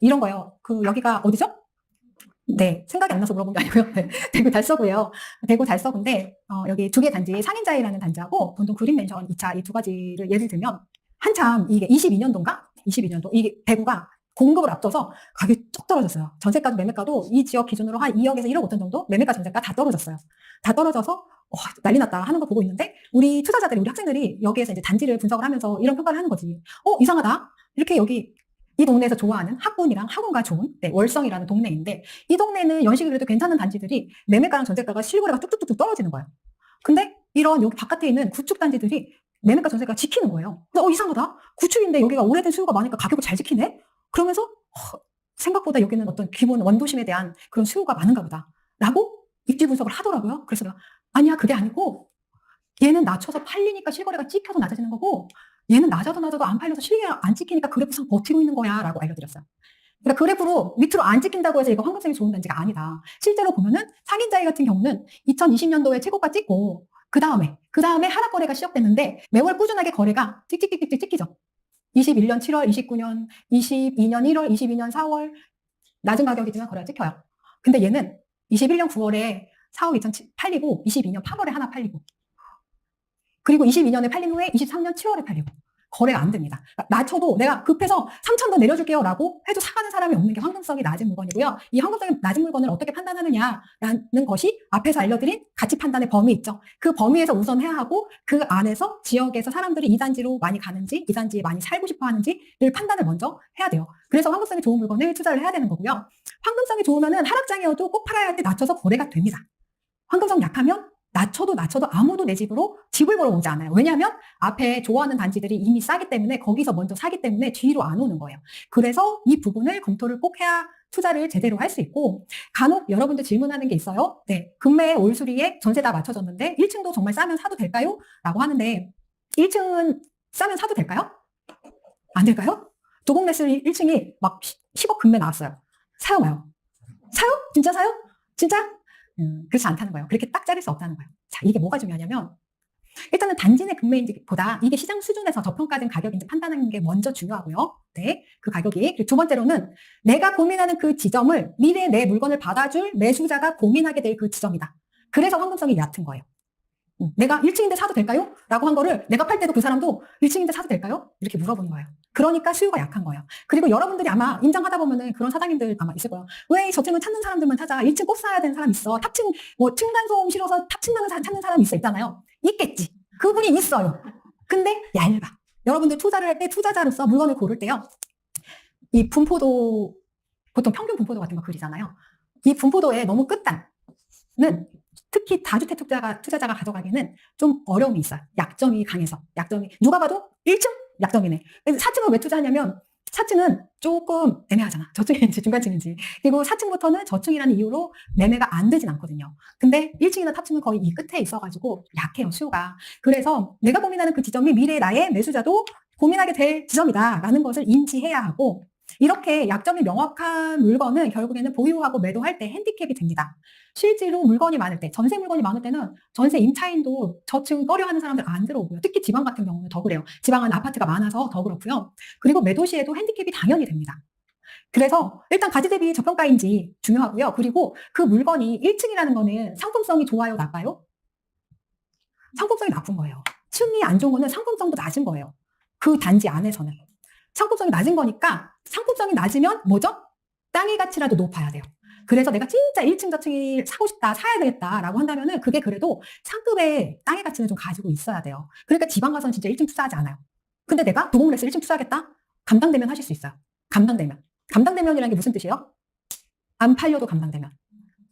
이런 거예요. 여기가 어디죠? 네, 생각이 안 나서 물어본 게 아니고요. 네, 대구 달서구예요. 대구 달서구인데 여기 2개 단지, 상인자이라는 단지하고 본동 그린맨션 2차 이 2가지를 예를 들면 한참 이게 22년도인가? 22년도 이게 대구가 공급을 앞둬서 가격이 쭉 떨어졌어요. 전세가도 매매가도 이 지역 기준으로 한 2억에서 1억 5천 정도 매매가 전세가 다 떨어졌어요. 다 떨어져서 난리 났다 하는 거 보고 있는데 우리 투자자들이 우리 학생들이 여기에서 이제 단지를 분석을 하면서 이런 평가를 하는 거지. 이상하다. 이렇게 여기 이 동네에서 좋아하는 학군이랑 학원가 좋은 월성이라는 동네인데 이 동네는 연식이 그래도 괜찮은 단지들이 매매가랑 전세가가 실거래가 뚝뚝뚝 떨어지는 거예요. 근데 이런 여기 바깥에 있는 구축 단지들이 매매가 전세가 지키는 거예요. 그래서 이상하다. 구축인데 여기가 오래된 수요가 많으니까 가격을 잘 지키네? 그러면서 생각보다 여기는 어떤 기본 원도심에 대한 그런 수요가 많은가 보다. 라고 입지 분석을 하더라고요. 그래서 내가 아니야 그게 아니고 얘는 낮춰서 팔리니까 실거래가 찍혀서 낮아지는 거고 얘는 낮아도 안 팔려서 실리가 안 찍히니까 그래프상 버티고 있는 거야 라고 알려드렸어요. 그러니까 그래프로 밑으로 안 찍힌다고 해서 이거 황금성이 좋은 단지가 아니다. 실제로 보면은 상인자이 같은 경우는 2020년도에 최고가 찍고 그 다음에 하락 거래가 시작됐는데 매월 꾸준하게 거래가 찍찍찍찍 찍히죠. 21년 7월, 29년, 22년 1월, 22년 4월 낮은 가격이지만 거래가 찍혀요. 근데 얘는 21년 9월에 4억 2천 팔리고 22년 8월에 하나 팔리고 그리고 22년에 팔린 후에 23년 7월에 팔리고 거래가 안 됩니다. 낮춰도 내가 급해서 3천 더 내려줄게요 라고 해도 사가는 사람이 없는 게 황금성이 낮은 물건이고요. 이 황금성이 낮은 물건을 어떻게 판단하느냐라는 것이 앞에서 알려드린 가치 판단의 범위 있죠. 그 범위에서 우선 해야 하고 그 안에서 지역에서 사람들이 이 단지로 많이 가는지 이 단지에 많이 살고 싶어 하는지를 판단을 먼저 해야 돼요. 그래서 황금성이 좋은 물건을 투자를 해야 되는 거고요. 황금성이 좋으면은 하락장이어도 꼭 팔아야 할 때 낮춰서 거래가 됩니다. 황금성 약하면 낮춰도 아무도 내 집으로 집을 보러 오지 않아요. 왜냐하면 앞에 좋아하는 단지들이 이미 싸기 때문에 거기서 먼저 사기 때문에 뒤로 안 오는 거예요. 그래서 이 부분을 검토를 꼭 해야 투자를 제대로 할 수 있고 간혹 여러분들 질문하는 게 있어요. 네, 금매 올수리에 전세 다 맞춰졌는데 1층도 정말 싸면 사도 될까요? 라고 하는데 1층은 싸면 사도 될까요? 안 될까요? 도곡네스 1층이 막 10억 금매 나왔어요. 사요 마요? 사요? 진짜 사요? 진짜? 그렇지 않다는 거예요. 그렇게 딱 자를 수 없다는 거예요. 자, 이게 뭐가 중요하냐면 일단은 단지 내 금매인지보다 이게 시장 수준에서 저평가된 가격인지 판단하는 게 먼저 중요하고요. 네, 그 가격이. 그리고 두 번째로는 내가 고민하는 그 지점을 미래에 내 물건을 받아줄 매수자가 고민하게 될 그 지점이다. 그래서 황금성이 얕은 거예요. 내가 1층인데 사도 될까요? 라고 한 거를 내가 팔 때도 그 사람도 1층인데 사도 될까요? 이렇게 물어보는 거예요. 그러니까 수요가 약한 거예요. 그리고 여러분들이 아마 임장하다 보면은 그런 사장님들 아마 있을 거예요. 왜 저층을 찾는 사람들만 찾아? 1층 꼭 사야 되는 사람 있어. 탑층, 뭐 층간소음 싫어서 탑층만 찾는 사람 있잖아요. 있겠지. 그분이 있어요. 근데 얇아. 여러분들 투자를 할 때 투자자로서 물건을 고를 때요. 이 분포도, 보통 평균 분포도 같은 거 그리잖아요. 이 분포도의 너무 끝단은 특히 다주택 투자자가 가져가기에는 좀 어려움이 있어요. 약점이 강해서. 약점이. 누가 봐도 1층? 약점이네. 4층을 왜 투자하냐면 4층은 조금 애매하잖아. 저층인지 중간층인지. 그리고 4층부터는 저층이라는 이유로 매매가 안 되진 않거든요. 근데 1층이나 탑층은 거의 이 끝에 있어가지고 약해요, 수요가. 그래서 내가 고민하는 그 지점이 미래의 나의 매수자도 고민하게 될 지점이다라는 것을 인지해야 하고 이렇게 약점이 명확한 물건은 결국에는 보유하고 매도할 때 핸디캡이 됩니다. 실제로 물건이 많을 때, 전세 물건이 많을 때는 전세 임차인도 저층 꺼려하는 사람들 안 들어오고요. 특히 지방 같은 경우는 더 그래요. 지방은 아파트가 많아서 더 그렇고요. 그리고 매도 시에도 핸디캡이 당연히 됩니다. 그래서 일단 가치 대비 저평가인지 중요하고요. 그리고 그 물건이 1층이라는 거는 상품성이 좋아요, 나빠요? 상품성이 나쁜 거예요. 층이 안 좋은 거는 상품성도 낮은 거예요. 그 단지 안에서는. 상품성이 낮은 거니까 상품성이 낮으면 뭐죠? 땅의 가치라도 높아야 돼요. 그래서 내가 진짜 1층 저층이 사고 싶다, 사야 되겠다라고 한다면은 그게 그래도 상급의 땅의 가치는 좀 가지고 있어야 돼요. 그러니까 지방 가서는 진짜 1층 투자하지 않아요. 근데 내가 도봉렉스 1층 투자하겠다? 감당되면 하실 수 있어요. 감당되면. 감당되면이라는 게 무슨 뜻이에요? 안 팔려도 감당되면.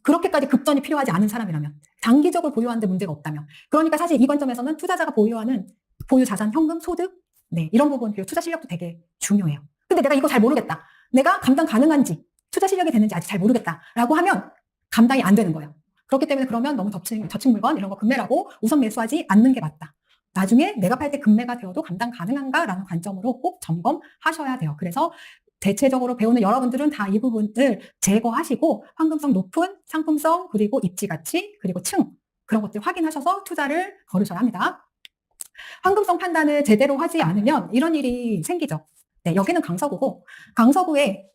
그렇게까지 급전이 필요하지 않은 사람이라면. 장기적으로 보유하는데 문제가 없다면. 그러니까 사실 이 관점에서는 투자자가 보유하는 보유 자산, 현금, 소득, 네, 이런 부분, 그리고 투자 실력도 되게 중요해요. 근데 내가 이거 잘 모르겠다. 내가 감당 가능한지, 투자 실력이 되는지 아직 잘 모르겠다라고 하면 감당이 안 되는 거예요. 그렇기 때문에 그러면 너무 저층 물건 이런 거 금매라고 우선 매수하지 않는 게 맞다. 나중에 내가 팔 때 금매가 되어도 감당 가능한가라는 관점으로 꼭 점검하셔야 돼요. 그래서 대체적으로 배우는 여러분들은 다 이 부분을 제거하시고 황금성 높은 상품성 그리고 입지 가치 그리고 층 그런 것들 확인하셔서 투자를 걸으셔야 합니다. 황금성 판단을 제대로 하지 않으면 이런 일이 생기죠. 네, 여기는 강서구고 강서구에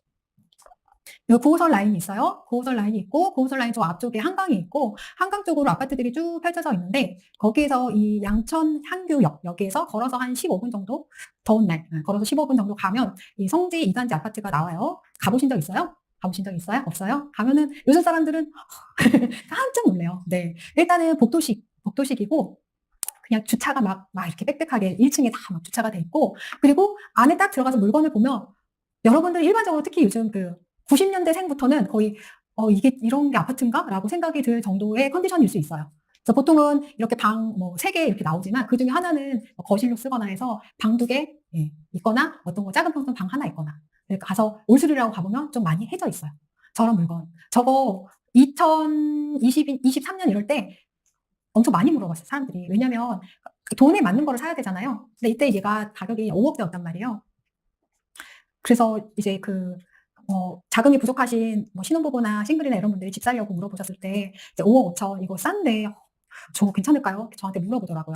9호선 라인이 있어요. 9호선 라인이 있고 9호선 라인 저 앞쪽에 한강이 있고 한강 쪽으로 아파트들이 쭉 펼쳐져 있는데 거기에서 이 양천 향교역 여기에서 걸어서 한 15분 정도 더운 날 걸어서 15분 정도 가면 이 성지 2단지 아파트가 나와요. 가보신 적 있어요? 가보신 적 있어요? 없어요? 가면은 요즘 사람들은 깜짝 놀래요. 네, 일단은 복도식이고 그냥 주차가 막 이렇게 빽빽하게 1층에 다 막 주차가 돼 있고 그리고 안에 딱 들어가서 물건을 보면 여러분들 일반적으로 특히 요즘 그 90년대생부터는 거의 이게 이런 게 아파트인가? 라고 생각이 들 정도의 컨디션일 수 있어요. 그래서 보통은 이렇게 방 뭐 3개 이렇게 나오지만 그 중에 하나는 거실로 쓰거나 해서 방 2개 있거나 어떤 거 작은 평선 방 하나 있거나 가서 올수리라고 가보면 좀 많이 해져 있어요. 저런 물건. 저거 2023년 이럴 때 엄청 많이 물어봤어요, 사람들이. 왜냐면 돈에 맞는 거를 사야 되잖아요. 근데 이때 얘가 가격이 5억대였단 말이에요. 그래서 이제 자금이 부족하신 뭐 신혼부부나 싱글이나 이런 분들이 집 사려고 물어보셨을 때 이제 5억 5천 이거 싼데 저 괜찮을까요? 저한테 물어보더라고요.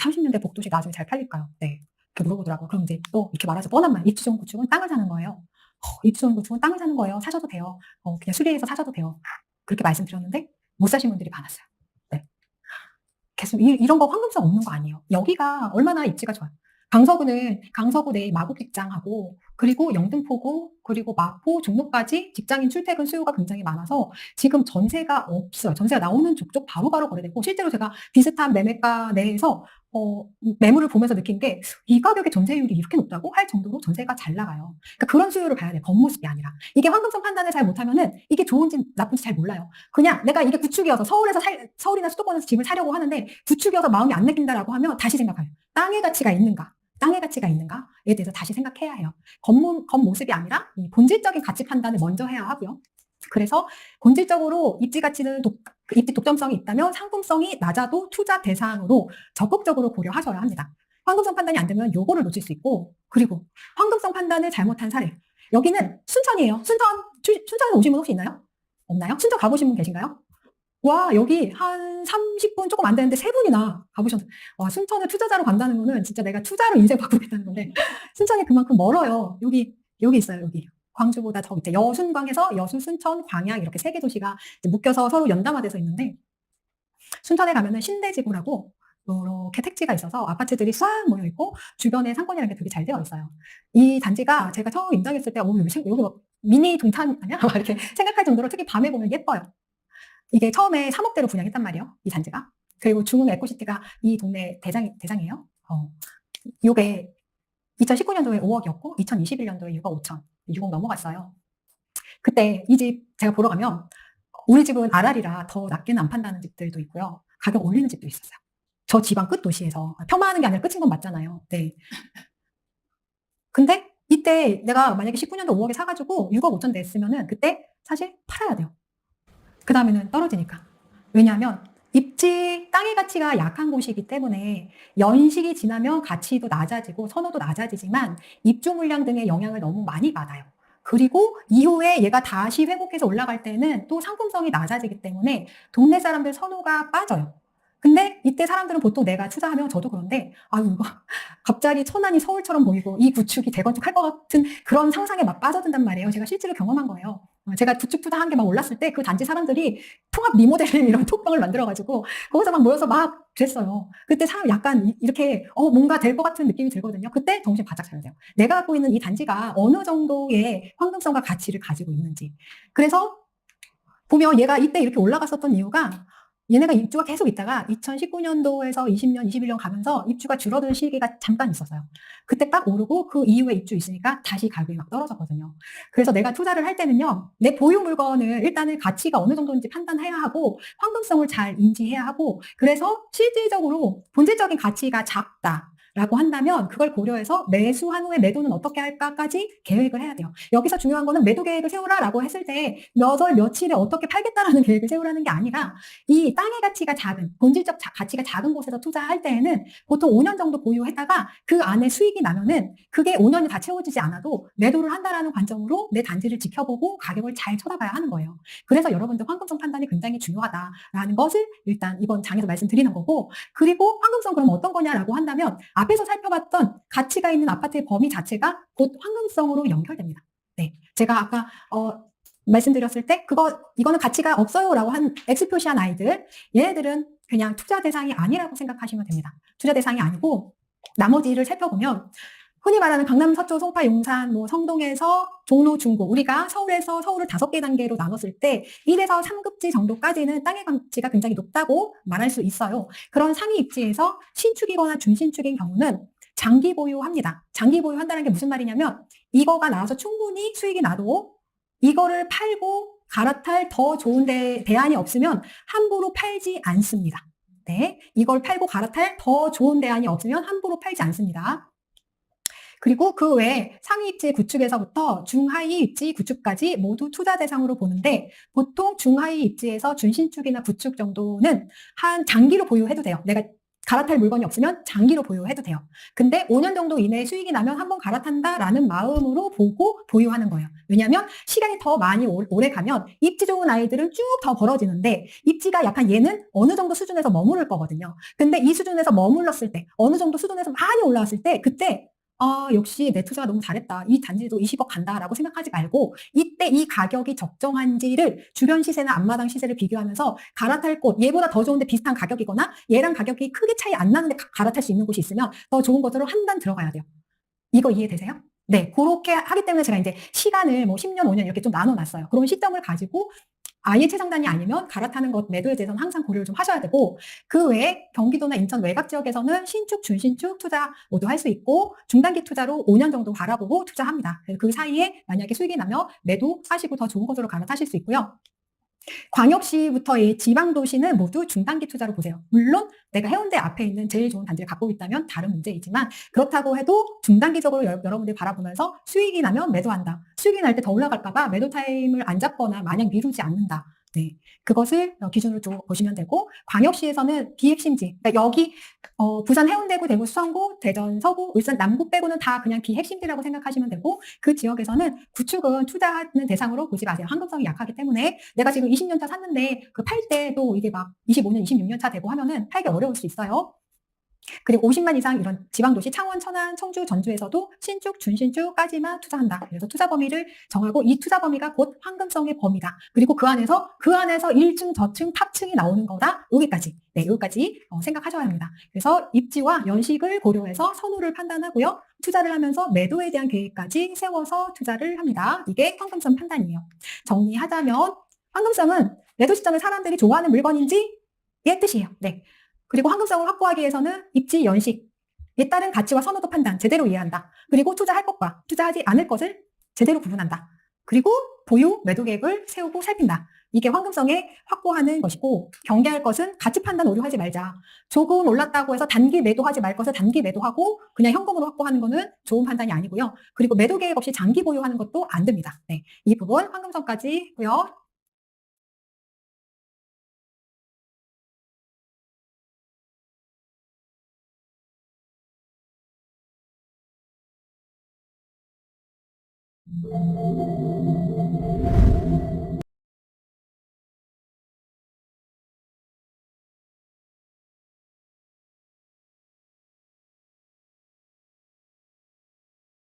30년대 복도시 나중에 잘 팔릴까요? 네. 이렇게 물어보더라고요. 그럼 이제 또 이렇게 말하자 뻔한 말. 입주 좋은 구축은 땅을 사는 거예요. 입주 좋은 구축은 땅을 사는 거예요. 사셔도 돼요. 그냥 수리해서 사셔도 돼요. 그렇게 말씀드렸는데 못 사신 분들이 많았어요. 네. 계속 이런 거 황금성 없는 거 아니에요. 여기가 얼마나 입지가 좋아요. 강서구는 강서구 내 마곡 직장하고 그리고 영등포구 그리고 마포 종로까지 직장인 출퇴근 수요가 굉장히 많아서 지금 전세가 없어요. 전세가 나오는 족족 바로바로 거래되고 실제로 제가 비슷한 매매가 내에서 매물을 보면서 느낀 게 이 가격의 전세율이 이렇게 높다고 할 정도로 전세가 잘 나가요. 그러니까 그런 수요를 봐야 돼요. 겉모습이 아니라. 이게 황금성 판단을 잘 못하면은 이게 좋은지 나쁜지 잘 몰라요. 그냥 내가 이게 구축이어서 서울이나 수도권에서 집을 사려고 하는데 구축이어서 마음이 안 내킨다라고 하면 다시 생각해요. 땅의 가치가 있는가? 땅의 가치가 있는가에 대해서 다시 생각해야 해요. 겉모습이 아니라 이 본질적인 가치 판단을 먼저 해야 하고요. 그래서 본질적으로 입지 가치는 입지 독점성이 있다면 상품성이 낮아도 투자 대상으로 적극적으로 고려하셔야 합니다. 황금성 판단이 안 되면 요거를 놓칠 수 있고, 그리고 황금성 판단을 잘못한 사례. 여기는 순천이에요. 순천에 오신 분 혹시 있나요? 없나요? 순천 가보신 분 계신가요? 와, 여기 한 30분 조금 안 되는데 3분이나 가보셨어요. 와, 순천을 투자자로 간다는 거는 진짜 내가 투자로 인생 바꾸겠다는 건데, 순천이 그만큼 멀어요. 여기 있어요, 여기. 광주보다 더 밑에 여순광에서 여수, 순천, 광양 이렇게 3개 도시가 묶여서 서로 연담화돼서 있는데, 순천에 가면은 신대지구라고 이렇게 택지가 있어서 아파트들이 싹 모여 있고 주변에 상권이라는 게 되게 잘 되어 있어요. 이 단지가 제가 처음 입당했을 때 여기 뭐 미니 동탄 아니야? 막 이렇게 생각할 정도로 특히 밤에 보면 예뻐요. 이게 처음에 3억대로 분양했단 말이에요. 이 단지가. 그리고 중흥 에코시티가 이 동네 대장이에요. 요게 2019년도에 5억이었고 2021년도에 6억 5천, 6억 넘어갔어요. 그때 이 집 제가 보러 가면 우리 집은 아랄이라 더 낮게는 안 판다는 집들도 있고요. 가격 올리는 집도 있었어요. 저 지방 끝 도시에서. 폄하하는 게 아니라 끝인 건 맞잖아요. 네. 근데 이때 내가 만약에 19년도 5억에 사가지고 6억 5천 냈으면은 그때 사실 팔아야 돼요. 그 다음에는 떨어지니까. 왜냐하면 입지 땅의 가치가 약한 곳이기 때문에 연식이 지나면 가치도 낮아지고 선호도 낮아지지만 입주 물량 등의 영향을 너무 많이 받아요. 그리고 이후에 얘가 다시 회복해서 올라갈 때는 또 상품성이 낮아지기 때문에 동네 사람들 선호가 빠져요. 근데 이때 사람들은 보통 내가 투자하면 저도 그런데 아유 이거 갑자기 천안이 서울처럼 보이고 이 구축이 재건축할 것 같은 그런 상상에 막 빠져든단 말이에요. 제가 실제로 경험한 거예요. 제가 구축 투자한 게 막 올랐을 때 그 단지 사람들이 통합 리모델링 이런 톡방을 만들어가지고 거기서 막 모여서 막 그랬어요. 그때 사람 약간 이렇게 뭔가 될 것 같은 느낌이 들거든요. 그때 정신 바짝 차려야 돼요. 내가 갖고 있는 이 단지가 어느 정도의 황금성과 가치를 가지고 있는지. 그래서 보면 얘가 이때 이렇게 올라갔었던 이유가 얘네가 입주가 계속 있다가 2019년도에서 20년, 21년 가면서 입주가 줄어든 시기가 잠깐 있었어요. 그때 딱 오르고 그 이후에 입주 있으니까 다시 가격이 막 떨어졌거든요. 그래서 내가 투자를 할 때는요, 내 보유 물건을 일단은 가치가 어느 정도인지 판단해야 하고 황금성을 잘 인지해야 하고 그래서 실질적으로 본질적인 가치가 작다. 라고 한다면 그걸 고려해서 매수한 후에 매도는 어떻게 할까까지 계획을 해야 돼요. 여기서 중요한 거는 매도 계획을 세우라라고 했을 때 몇 월 며칠에 어떻게 팔겠다라는 계획을 세우라는 게 아니라 이 땅의 가치가 작은 본질적 가치가 작은 곳에서 투자할 때에는 보통 5년 정도 보유했다가 그 안에 수익이 나면은 그게 5년이 다 채워지지 않아도 매도를 한다라는 관점으로 내 단지를 지켜보고 가격을 잘 쳐다봐야 하는 거예요. 그래서 여러분들 황금성 판단이 굉장히 중요하다라는 것을 일단 이번 장에서 말씀드리는 거고 그리고 황금성 그럼 어떤 거냐라고 한다면 앞에서 살펴봤던 가치가 있는 아파트의 범위 자체가 곧 황금성으로 연결됩니다. 네, 제가 아까 말씀드렸을 때 이거는 가치가 없어요라고 한 X 표시한 아이들 얘네들은 그냥 투자 대상이 아니라고 생각하시면 됩니다. 투자 대상이 아니고 나머지를 살펴보면 흔히 말하는 강남, 서초, 송파, 용산, 성동에서 종로, 중구 우리가 서울에서 서울을 5개 단계로 나눴을 때 1에서 3급지 정도까지는 땅의 가치가 굉장히 높다고 말할 수 있어요. 그런 상위 입지에서 신축이거나 준신축인 경우는 장기 보유합니다. 장기 보유한다는 게 무슨 말이냐면 이거가 나와서 충분히 수익이 나도 이거를 팔고 갈아탈 더 좋은 대안이 없으면 함부로 팔지 않습니다. 네, 이걸 팔고 갈아탈 더 좋은 대안이 없으면 함부로 팔지 않습니다. 그리고 그 외에 상위 입지 구축에서부터 중하위 입지 구축까지 모두 투자 대상으로 보는데 보통 중하위 입지에서 준신축이나 구축 정도는 한 장기로 보유해도 돼요. 내가 갈아탈 물건이 없으면 장기로 보유해도 돼요. 근데 5년 정도 이내에 수익이 나면 한번 갈아탄다라는 마음으로 보고 보유하는 거예요. 왜냐하면 시간이 더 많이 오래 가면 입지 좋은 아이들은 쭉 더 벌어지는데 입지가 약한 얘는 어느 정도 수준에서 머무를 거거든요. 근데 이 수준에서 머물렀을 때, 어느 정도 수준에서 많이 올라왔을 때 그때 역시 내 투자가 너무 잘했다. 이 단지도 20억 간다라고 생각하지 말고 이때 이 가격이 적정한지를 주변 시세나 앞마당 시세를 비교하면서 갈아탈 곳, 얘보다 더 좋은데 비슷한 가격이거나 얘랑 가격이 크게 차이 안 나는데 갈아탈 수 있는 곳이 있으면 더 좋은 것으로 한 단 들어가야 돼요. 이거 이해되세요? 네, 그렇게 하기 때문에 제가 이제 시간을 뭐 10년, 5년 이렇게 좀 나눠놨어요. 그런 시점을 가지고 아예 최상단이 아니면 갈아타는 것 매도에 대해서는 항상 고려를 좀 하셔야 되고 그 외에 경기도나 인천 외곽 지역에서는 신축, 준신축 투자 모두 할 수 있고 중단기 투자로 5년 정도 바라보고 투자합니다. 그 사이에 만약에 수익이 나면 매도하시고 더 좋은 곳으로 갈아타실 수 있고요. 광역시부터의 지방도시는 모두 중단기 투자로 보세요. 물론 내가 해운대 앞에 있는 제일 좋은 단지를 갖고 있다면 다른 문제이지만 그렇다고 해도 중단기적으로 여러분들이 바라보면서 수익이 나면 매도한다. 수익이 날 때 더 올라갈까 봐 매도 타임을 안 잡거나 마냥 미루지 않는다. 네, 그것을 기준으로 좀 보시면 되고 광역시에서는 비핵심지, 그러니까 여기 부산 해운대구, 대구 수성구, 대전 서구, 울산 남구 빼고는 다 그냥 비핵심지라고 생각하시면 되고 그 지역에서는 구축은 투자하는 대상으로 보지 마세요. 환급성이 약하기 때문에 내가 지금 20년 차 샀는데 그 팔 때도 이게 막 25년, 26년 차 되고 하면은 팔기 어려울 수 있어요. 그리고 50만 이상 이런 지방도시 창원, 천안, 청주, 전주에서도 신축, 준신축까지만 투자한다. 그래서 투자 범위를 정하고 이 투자 범위가 곧 황금성의 범위다. 그리고 그 안에서 1층, 저층, 탑층이 나오는 거다. 여기까지. 네, 여기까지 생각하셔야 합니다. 그래서 입지와 연식을 고려해서 선호를 판단하고요. 투자를 하면서 매도에 대한 계획까지 세워서 투자를 합니다. 이게 황금성 판단이에요. 정리하자면 황금성은 매도 시점에 사람들이 좋아하는 물건인지 의 뜻이에요. 네. 그리고 황금성을 확보하기 위해서는 입지, 연식에 따른 가치와 선호도 판단 제대로 이해한다. 그리고 투자할 것과 투자하지 않을 것을 제대로 구분한다. 그리고 보유, 매도 계획을 세우고 살핀다. 이게 황금성에 확보하는 것이고 경계할 것은 가치 판단 오류하지 말자. 조금 올랐다고 해서 단기 매도하지 말 것을 단기 매도하고 그냥 현금으로 확보하는 거는 좋은 판단이 아니고요. 그리고 매도 계획 없이 장기 보유하는 것도 안 됩니다. 네, 이 부분 황금성까지고요.